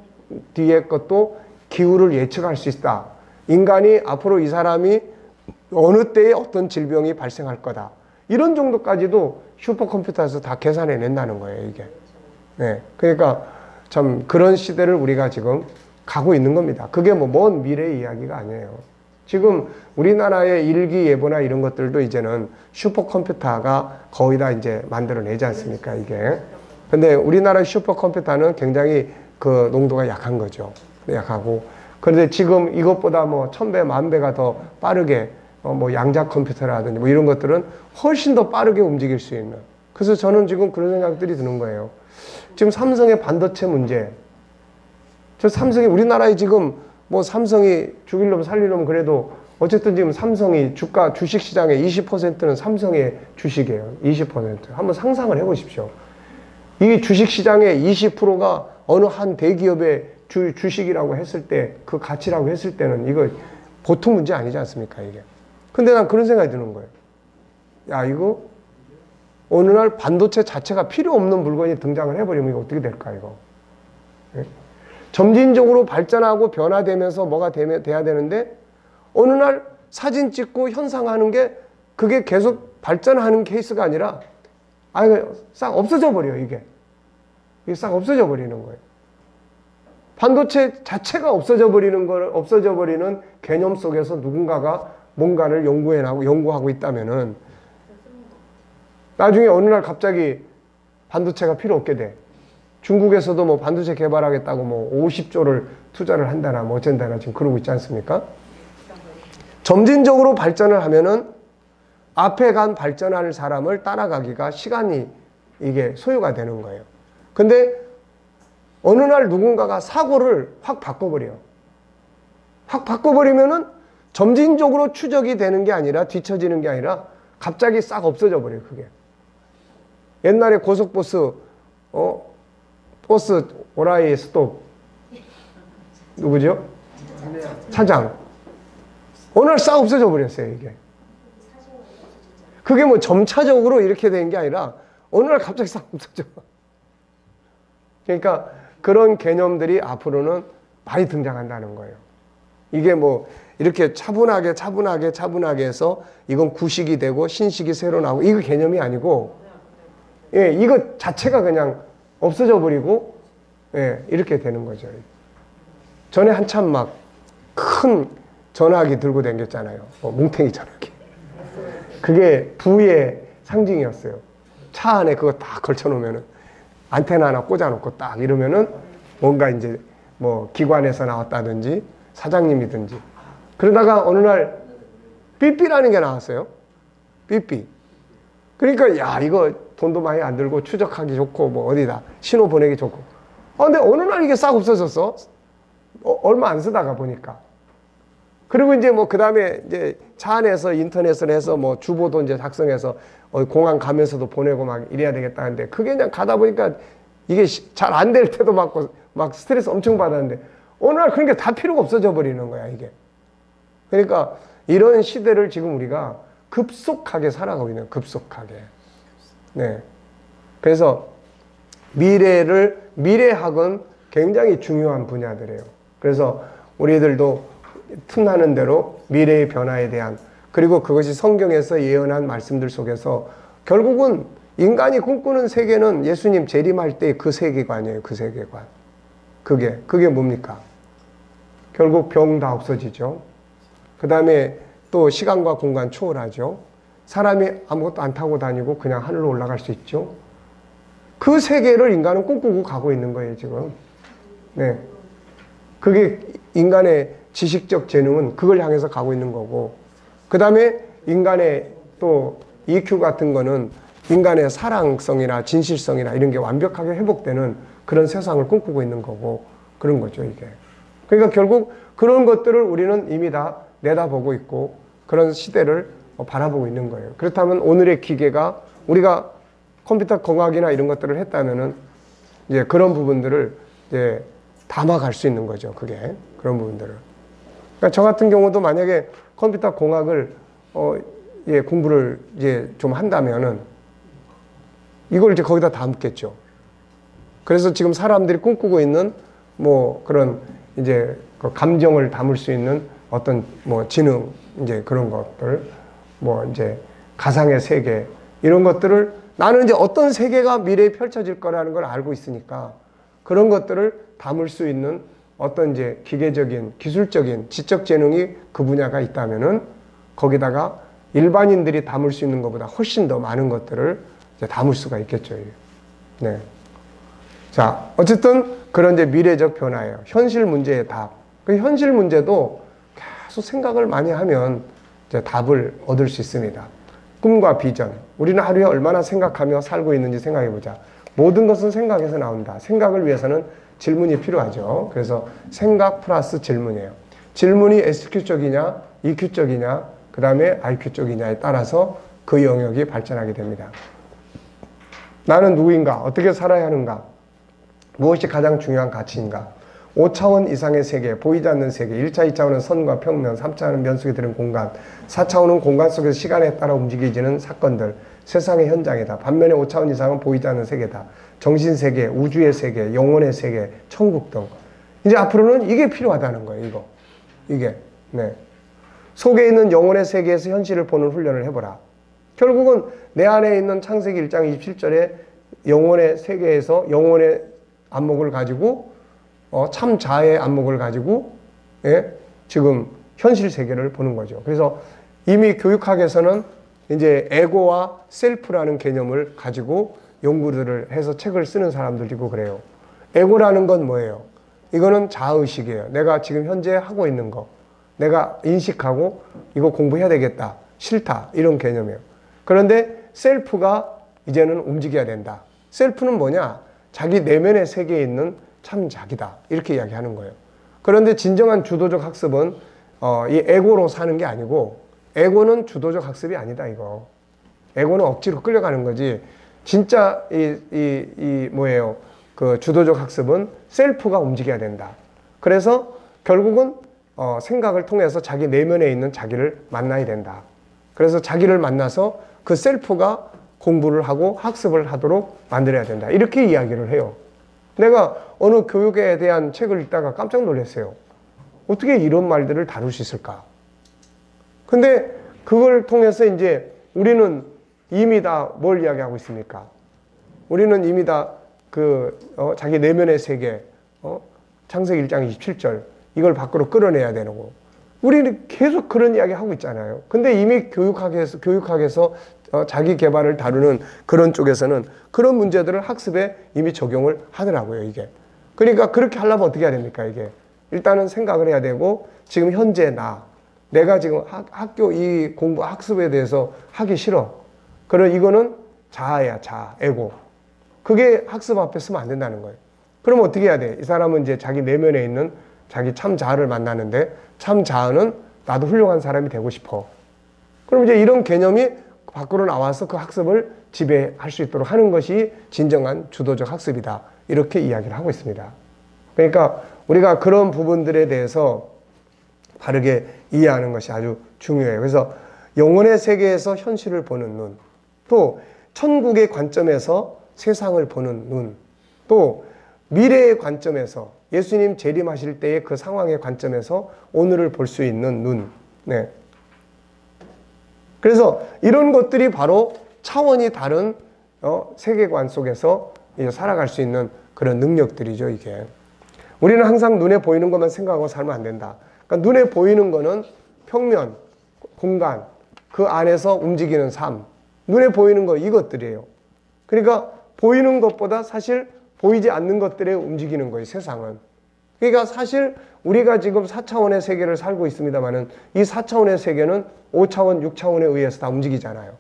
뒤의 것도 기후를 예측할 수 있다. 인간이 앞으로 이 사람이 어느 때에 어떤 질병이 발생할 거다. 이런 정도까지도 슈퍼컴퓨터에서 다 계산해 낸다는 거예요, 이게. 네. 그러니까 참 그런 시대를 우리가 지금 가고 있는 겁니다. 그게 뭐 먼 미래의 이야기가 아니에요. 지금 우리나라의 일기예보나 이런 것들도 이제는 슈퍼컴퓨터가 거의 다 이제 만들어내지 않습니까, 이게. 근데 우리나라 슈퍼컴퓨터는 굉장히 그 농도가 약한 거죠. 약하고. 그런데 지금 이것보다 뭐 1000배, 10,000배가 더 빠르게 뭐 양자 컴퓨터라든지 뭐 이런 것들은 훨씬 더 빠르게 움직일 수 있는. 그래서 저는 지금 그런 생각들이 드는 거예요. 지금 삼성의 반도체 문제. 저 삼성이 우리나라에 지금 뭐 삼성이 죽이려면 살리려면 그래도 어쨌든 지금 삼성이 주식 시장의 20%는 삼성의 주식이에요. 20%. 한번 상상을 해 보십시오. 이 주식 시장의 20%가 어느 한 대기업의 주식이라고 했을 때 그 가치라고 했을 때는 이거 보통 문제 아니지 않습니까, 이게. 근데 난 그런 생각이 드는 거예요. 야, 이거 어느 날 반도체 자체가 필요 없는 물건이 등장을 해버리면 이거 어떻게 될까, 이거. 예? 점진적으로 발전하고 변화되면서 뭐가 돼야 되는데 어느 날 사진 찍고 현상하는 게 그게 계속 발전하는 케이스가 아니라 아예 싹 없어져 버려요, 이게. 이게 싹 없어져 버리는 거예요. 반도체 자체가 없어져 버리는 개념 속에서 누군가가 뭔가를 연구하고 있다면은 나중에 어느 날 갑자기 반도체가 필요 없게 돼. 중국에서도 뭐 반도체 개발하겠다고 뭐 50조를 투자를 한다나 뭐 어쩐다나 지금 그러고 있지 않습니까? 점진적으로 발전을 하면은 앞에 간 발전하는 사람을 따라가기가 시간이 이게 소요가 되는 거예요. 근데 어느 날 누군가가 사고를 확 바꿔버려요. 확 바꿔버리면은 점진적으로 추적이 되는 게 아니라 뒤처지는 게 아니라 갑자기 싹 없어져 버려요, 그게. 옛날에 고속버스, 버스 오라이 스톱. 누구죠? 차장. 어느 날 싹 없어져 버렸어요, 이게. 그게 뭐 점차적으로 이렇게 된 게 아니라 어느 날 갑자기 싹 없어져. 그러니까 그런 개념들이 앞으로는 많이 등장한다는 거예요. 이게 뭐 이렇게 차분하게 해서 이건 구식이 되고 신식이 새로 나오고 이거 개념이 아니고 예, 이거 자체가 그냥 없어져 버리고 예, 이렇게 되는 거죠. 전에 한참 막 큰 전화기 들고 다녔잖아요. 뭉탱이 전화기. 그게 부의 상징이었어요. 차 안에 그거 딱 걸쳐놓으면은 안테나 하나 꽂아놓고 딱 이러면은 뭔가 이제 뭐 기관에서 나왔다든지 사장님이든지 그러다가 어느 날 삐삐라는 게 나왔어요. 삐삐. 그러니까 야 이거 돈도 많이 안 들고 추적하기 좋고 뭐 어디다 신호 보내기 좋고 근데 어느 날 이게 싹 없어졌어. 얼마 안 쓰다가 보니까. 그리고 이제 뭐 그 다음에 이제 차 안에서 인터넷을 해서 뭐 주보도 이제 작성해서 공항 가면서도 보내고 막 이래야 되겠다 하는데 그게 그냥 가다 보니까 이게 잘 안 될 때도 막 스트레스 엄청 받았는데 어느 날 그런 게 다 필요가 없어져 버리는 거야, 이게. 그러니까 이런 시대를 지금 우리가 급속하게 살아가고 있는, 급속하게. 네. 그래서 미래학은 굉장히 중요한 분야들이에요. 그래서 우리들도 틈나는 대로 미래의 변화에 대한, 그리고 그것이 성경에서 예언한 말씀들 속에서 결국은 인간이 꿈꾸는 세계는 예수님 재림할 때 그 세계관이에요. 그 세계관. 그게 뭡니까? 결국 병 다 없어지죠. 그 다음에 또 시간과 공간 초월하죠. 사람이 아무것도 안 타고 다니고 그냥 하늘로 올라갈 수 있죠. 그 세계를 인간은 꿈꾸고 가고 있는 거예요, 지금. 네. 그게 인간의 지식적 재능은 그걸 향해서 가고 있는 거고, 그 다음에 인간의 또 EQ 같은 거는 인간의 사랑성이나 진실성이나 이런 게 완벽하게 회복되는 그런 세상을 꿈꾸고 있는 거고, 그런 거죠, 이게. 그러니까 결국 그런 것들을 우리는 이미 다 내다보고 있고, 그런 시대를 바라보고 있는 거예요. 그렇다면 오늘의 기계가 우리가 컴퓨터 공학이나 이런 것들을 했다면은 이제 그런 부분들을 이제 담아갈 수 있는 거죠, 그게. 그런 부분들을. 그러니까 저 같은 경우도 만약에 컴퓨터 공학을 공부를 이제 좀 한다면은 이걸 이제 거기다 담겠죠. 그래서 지금 사람들이 꿈꾸고 있는 뭐 그런 이제 그 감정을 담을 수 있는 어떤 뭐 지능, 이제 그런 것들, 뭐 이제 가상의 세계, 이런 것들을 나는 이제 어떤 세계가 미래에 펼쳐질 거라는 걸 알고 있으니까 그런 것들을 담을 수 있는 어떤 이제 기계적인, 기술적인, 지적 재능이 그 분야가 있다면은 거기다가 일반인들이 담을 수 있는 것보다 훨씬 더 많은 것들을 이제 담을 수가 있겠죠. 네. 자, 어쨌든 그런 이제 미래적 변화예요. 현실 문제의 답. 그 현실 문제도 계속 생각을 많이 하면 이제 답을 얻을 수 있습니다. 꿈과 비전. 우리는 하루에 얼마나 생각하며 살고 있는지 생각해 보자. 모든 것은 생각에서 나온다. 생각을 위해서는 질문이 필요하죠. 그래서 생각 플러스 질문이에요. 질문이 SQ적이냐, EQ적이냐, 그 다음에 IQ적이냐에 따라서 그 영역이 발전하게 됩니다. 나는 누구인가? 어떻게 살아야 하는가? 무엇이 가장 중요한 가치인가? 5차원 이상의 세계, 보이지 않는 세계, 1차, 2차원은 선과 평면, 3차원은 면 속에 들은 공간, 4차원은 공간 속에서 시간에 따라 움직이지는 사건들, 세상의 현장이다. 반면에 5차원 이상은 보이지 않는 세계다. 정신세계, 우주의 세계, 영혼의 세계, 천국 등. 이제 앞으로는 이게 필요하다는 거예요, 이게. 네. 속에 있는 영혼의 세계에서 현실을 보는 훈련을 해보라. 결국은 내 안에 있는 창세기 1장 27절에 영혼의 세계에서 영혼의 안목을 가지고 참 자아의 안목을 가지고 지금 현실 세계를 보는 거죠. 그래서 이미 교육학에서는 이제 에고와 셀프라는 개념을 가지고 연구들을 해서 책을 쓰는 사람들이고 그래요. 에고라는 건 뭐예요? 이거는 자아의식이에요. 내가 지금 현재 하고 있는 거, 내가 인식하고 이거 공부해야 되겠다, 싫다, 이런 개념이에요. 그런데 셀프가 이제는 움직여야 된다. 셀프는 뭐냐? 자기 내면의 세계에 있는 참 자기다, 이렇게 이야기하는 거예요. 그런데 진정한 주도적 학습은 이 에고로 사는 게 아니고, 에고는 주도적 학습이 아니다, 이거. 에고는 억지로 끌려가는 거지. 진짜 뭐예요? 그 주도적 학습은 셀프가 움직여야 된다. 그래서 결국은 생각을 통해서 자기 내면에 있는 자기를 만나야 된다. 그래서 자기를 만나서 그 셀프가 공부를 하고 학습을 하도록 만들어야 된다. 이렇게 이야기를 해요. 내가 어느 교육에 대한 책을 읽다가 깜짝 놀랐어요. 어떻게 이런 말들을 다룰 수 있을까? 근데 그걸 통해서 이제 우리는 이미 다 뭘 이야기하고 있습니까? 우리는 이미 다 자기 내면의 세계, 창세기 1장 27절, 이걸 밖으로 끌어내야 되는 거. 우리는 계속 그런 이야기 하고 있잖아요. 근데 이미 교육학에서 자기 개발을 다루는 그런 쪽에서는 그런 문제들을 학습에 이미 적용을 하더라고요, 이게. 그러니까 그렇게 하려면 어떻게 해야 됩니까, 이게? 일단은 생각을 해야 되고, 지금 현재 내가 지금 학교 이 공부 학습에 대해서 하기 싫어. 그럼 이거는 자아야, 자아, 에고. 그게 학습 앞에 쓰면 안 된다는 거예요. 그럼 어떻게 해야 돼? 이 사람은 이제 자기 내면에 있는 자기 참 자아를 만나는데 참 자아는 나도 훌륭한 사람이 되고 싶어. 그럼 이제 이런 개념이 밖으로 나와서 그 학습을 지배할 수 있도록 하는 것이 진정한 주도적 학습이다. 이렇게 이야기를 하고 있습니다. 그러니까 우리가 그런 부분들에 대해서 바르게 이해하는 것이 아주 중요해요. 그래서 영혼의 세계에서 현실을 보는 눈, 또 천국의 관점에서 세상을 보는 눈, 또 미래의 관점에서 예수님 재림하실 때의 그 상황의 관점에서 오늘을 볼 수 있는 눈. 네. 그래서 이런 것들이 바로 차원이 다른 세계관 속에서 살아갈 수 있는 그런 능력들이죠, 이게. 우리는 항상 눈에 보이는 것만 생각하고 살면 안 된다. 그러니까 눈에 보이는 거는 평면, 공간, 그 안에서 움직이는 삶. 눈에 보이는 거 이것들이에요. 그러니까 보이는 것보다 사실 보이지 않는 것들에 움직이는 거예요, 세상은. 그러니까 사실 우리가 지금 4차원의 세계를 살고 있습니다만은 이 4차원의 세계는 5차원, 6차원에 의해서 다 움직이잖아요.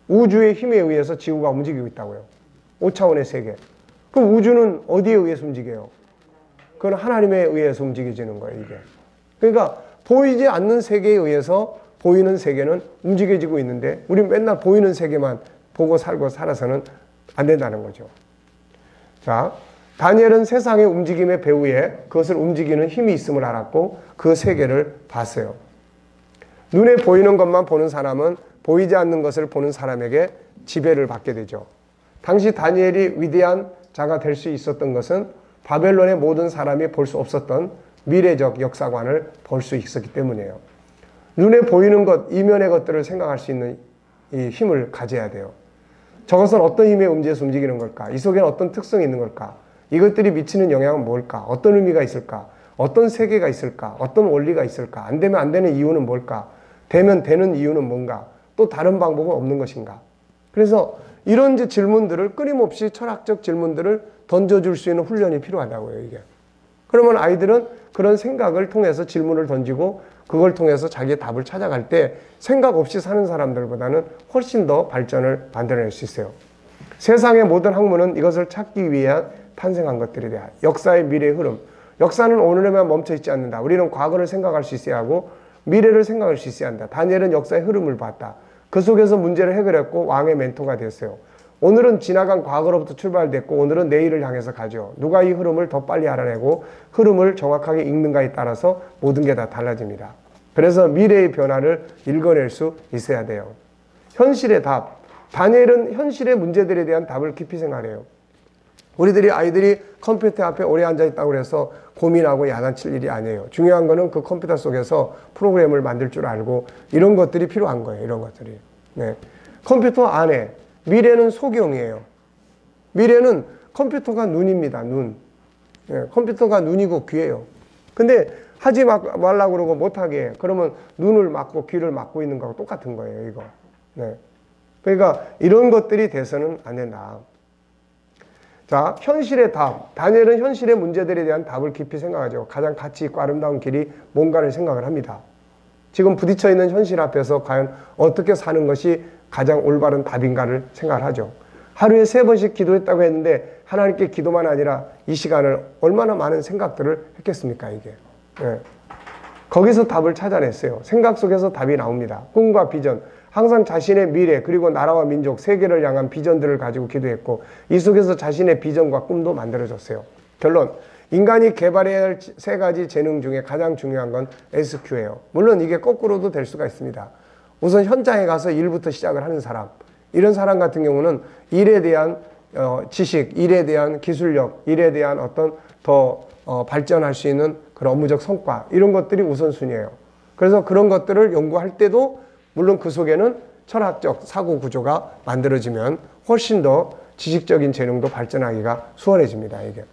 우주의 힘에 의해서 지구가 움직이고 있다고요. 5차원의 세계. 그럼 우주는 어디에 의해서 움직여요? 그건 하나님에 의해서 움직여지는 거예요, 이게. 그러니까 보이지 않는 세계에 의해서 보이는 세계는 움직여지고 있는데 우리는 맨날 보이는 세계만 보고 살고 살아서는 안 된다는 거죠. 자, 다니엘은 세상의 움직임의 배후에 그것을 움직이는 힘이 있음을 알았고 그 세계를 봤어요. 눈에 보이는 것만 보는 사람은 보이지 않는 것을 보는 사람에게 지배를 받게 되죠. 당시 다니엘이 위대한 자가 될 수 있었던 것은 바벨론의 모든 사람이 볼 수 없었던 미래적 역사관을 볼 수 있었기 때문이에요. 눈에 보이는 것, 이면의 것들을 생각할 수 있는 이 힘을 가져야 돼요. 저것은 어떤 힘에 의해서 움직이는 걸까? 이 속에는 어떤 특성이 있는 걸까? 이것들이 미치는 영향은 뭘까? 어떤 의미가 있을까? 어떤 세계가 있을까? 어떤 원리가 있을까? 안 되면 안 되는 이유는 뭘까? 되면 되는 이유는 뭔가? 또 다른 방법은 없는 것인가? 그래서 이런 질문들을 끊임없이 철학적 질문들을 던져줄 수 있는 훈련이 필요하다고요, 이게. 그러면 아이들은 그런 생각을 통해서 질문을 던지고 그걸 통해서 자기의 답을 찾아갈 때 생각 없이 사는 사람들보다는 훨씬 더 발전을 만들어낼 수 있어요. 세상의 모든 학문은 이것을 찾기 위한 탄생한 것들이다. 역사의 미래의 흐름. 역사는 오늘에만 멈춰있지 않는다. 우리는 과거를 생각할 수 있어야 하고 미래를 생각할 수 있어야 한다. 다니엘은 역사의 흐름을 봤다. 그 속에서 문제를 해결했고 왕의 멘토가 됐어요. 오늘은 지나간 과거로부터 출발됐고 오늘은 내일을 향해서 가죠. 누가 이 흐름을 더 빨리 알아내고 흐름을 정확하게 읽는가에 따라서 모든 게 다 달라집니다. 그래서 미래의 변화를 읽어낼 수 있어야 돼요. 현실의 답. 다니엘은 현실의 문제들에 대한 답을 깊이 생각해요. 아이들이 컴퓨터 앞에 오래 앉아있다고 해서 고민하고 야단칠 일이 아니에요. 중요한 거는 그 컴퓨터 속에서 프로그램을 만들 줄 알고 이런 것들이 필요한 거예요. 이런 것들이. 네. 컴퓨터 안에 미래는 소경이에요. 미래는 컴퓨터가 눈입니다. 눈. 네. 컴퓨터가 눈이고 귀예요. 근데 하지 말라고 그러고 못하게 해. 그러면 눈을 막고 귀를 막고 있는 거하고 똑같은 거예요. 이거. 네. 그러니까 이런 것들이 돼서는 안 된다. 자, 현실의 답. 다니엘은 현실의 문제들에 대한 답을 깊이 생각하죠. 가장 가치 있고 아름다운 길이 뭔가를 생각을 합니다. 지금 부딪혀 있는 현실 앞에서 과연 어떻게 사는 것이 가장 올바른 답인가를 생각을 하죠. 하루에 3번씩 기도했다고 했는데 하나님께 기도만 아니라 이 시간을 얼마나 많은 생각들을 했겠습니까, 이게. 네. 거기서 답을 찾아냈어요. 생각 속에서 답이 나옵니다. 꿈과 비전. 항상 자신의 미래 그리고 나라와 민족, 세계를 향한 비전들을 가지고 기도했고 이 속에서 자신의 비전과 꿈도 만들어졌어요. 결론, 인간이 개발해야 할 3가지 재능 중에 가장 중요한 건 SQ예요. 물론 이게 거꾸로도 될 수가 있습니다. 우선 현장에 가서 일부터 시작을 하는 사람, 이런 사람 같은 경우는 일에 대한 지식, 일에 대한 기술력, 일에 대한 어떤 더 발전할 수 있는 그런 업무적 성과, 이런 것들이 우선순위예요. 그래서 그런 것들을 연구할 때도 물론 그 속에는 철학적 사고 구조가 만들어지면 훨씬 더 지식적인 재능도 발전하기가 수월해집니다, 이게.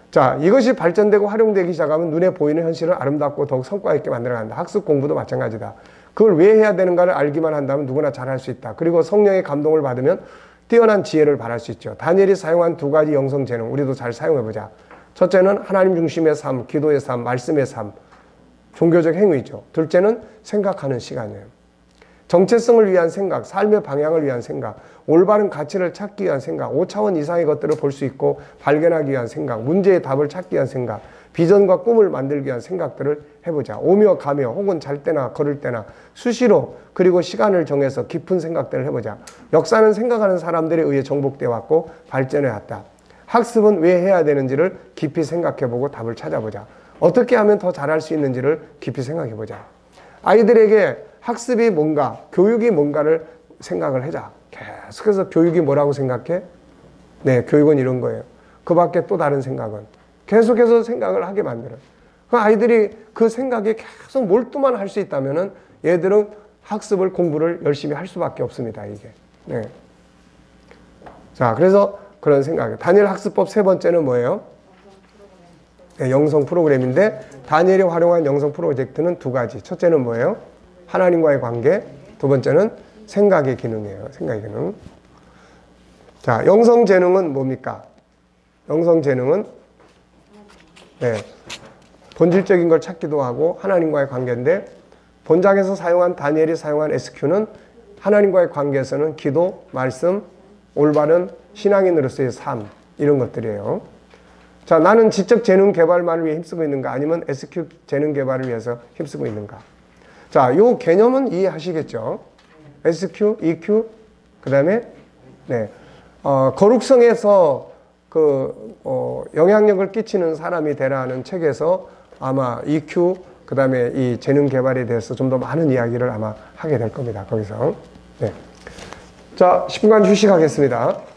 자, 이것이 발전되고 활용되기 시작하면 눈에 보이는 현실을 아름답고 더욱 성과 있게 만들어간다. 학습 공부도 마찬가지다. 그걸 왜 해야 되는가를 알기만 한다면 누구나 잘할 수 있다. 그리고 성령의 감동을 받으면 뛰어난 지혜를 발할 수 있죠. 다니엘이 사용한 2가지 영성 재능, 우리도 잘 사용해보자. 첫째는 하나님 중심의 삶, 기도의 삶, 말씀의 삶, 종교적 행위죠. 둘째는 생각하는 시간이에요. 정체성을 위한 생각, 삶의 방향을 위한 생각, 올바른 가치를 찾기 위한 생각, 5차원 이상의 것들을 볼 수 있고 발견하기 위한 생각, 문제의 답을 찾기 위한 생각, 비전과 꿈을 만들기 위한 생각들을 해보자. 오며 가며 혹은 잘 때나 걸을 때나 수시로 그리고 시간을 정해서 깊은 생각들을 해보자. 역사는 생각하는 사람들에 의해 정복되어 왔고 발전해 왔다. 학습은 왜 해야 되는지를 깊이 생각해보고 답을 찾아보자. 어떻게 하면 더 잘할 수 있는지를 깊이 생각해보자. 아이들에게 학습이 뭔가, 교육이 뭔가를 생각을 하자. 계속해서 교육이 뭐라고 생각해? 네, 교육은 이런 거예요. 그 밖에 또 다른 생각은 계속해서 생각을 하게 만들어요. 그 아이들이 그 생각에 계속 몰두만 할 수 있다면은 얘들은 학습을, 공부를 열심히 할 수밖에 없습니다, 이게. 네. 자, 그래서 그런 생각이에요. 다니엘 학습법 세 번째는 뭐예요? 네, 영성 프로그램인데, 다니엘이 활용한 영성 프로젝트는 두 가지. 첫째는 뭐예요? 하나님과의 관계. 두 번째는 생각의 기능이에요. 생각의 기능. 자, 영성 재능은 뭡니까? 영성 재능은 네, 본질적인 걸 찾기도 하고 하나님과의 관계인데, 본장에서 사용한 다니엘이 사용한 SQ는 하나님과의 관계에서는 기도, 말씀, 올바른 신앙인으로서의 삶, 이런 것들이에요. 자, 나는 지적 재능 개발만을 위해 힘쓰고 있는가? 아니면 SQ 재능 개발을 위해서 힘쓰고 있는가? 자, 요 개념은 이해하시겠죠? SQ, EQ, 그 다음에 네, 거룩성에서 영향력을 끼치는 사람이 되라는 책에서 아마 EQ, 그 다음에 이 재능 개발에 대해서 좀 더 많은 이야기를 아마 하게 될 겁니다. 거기서. 네. 자, 10분간 휴식하겠습니다.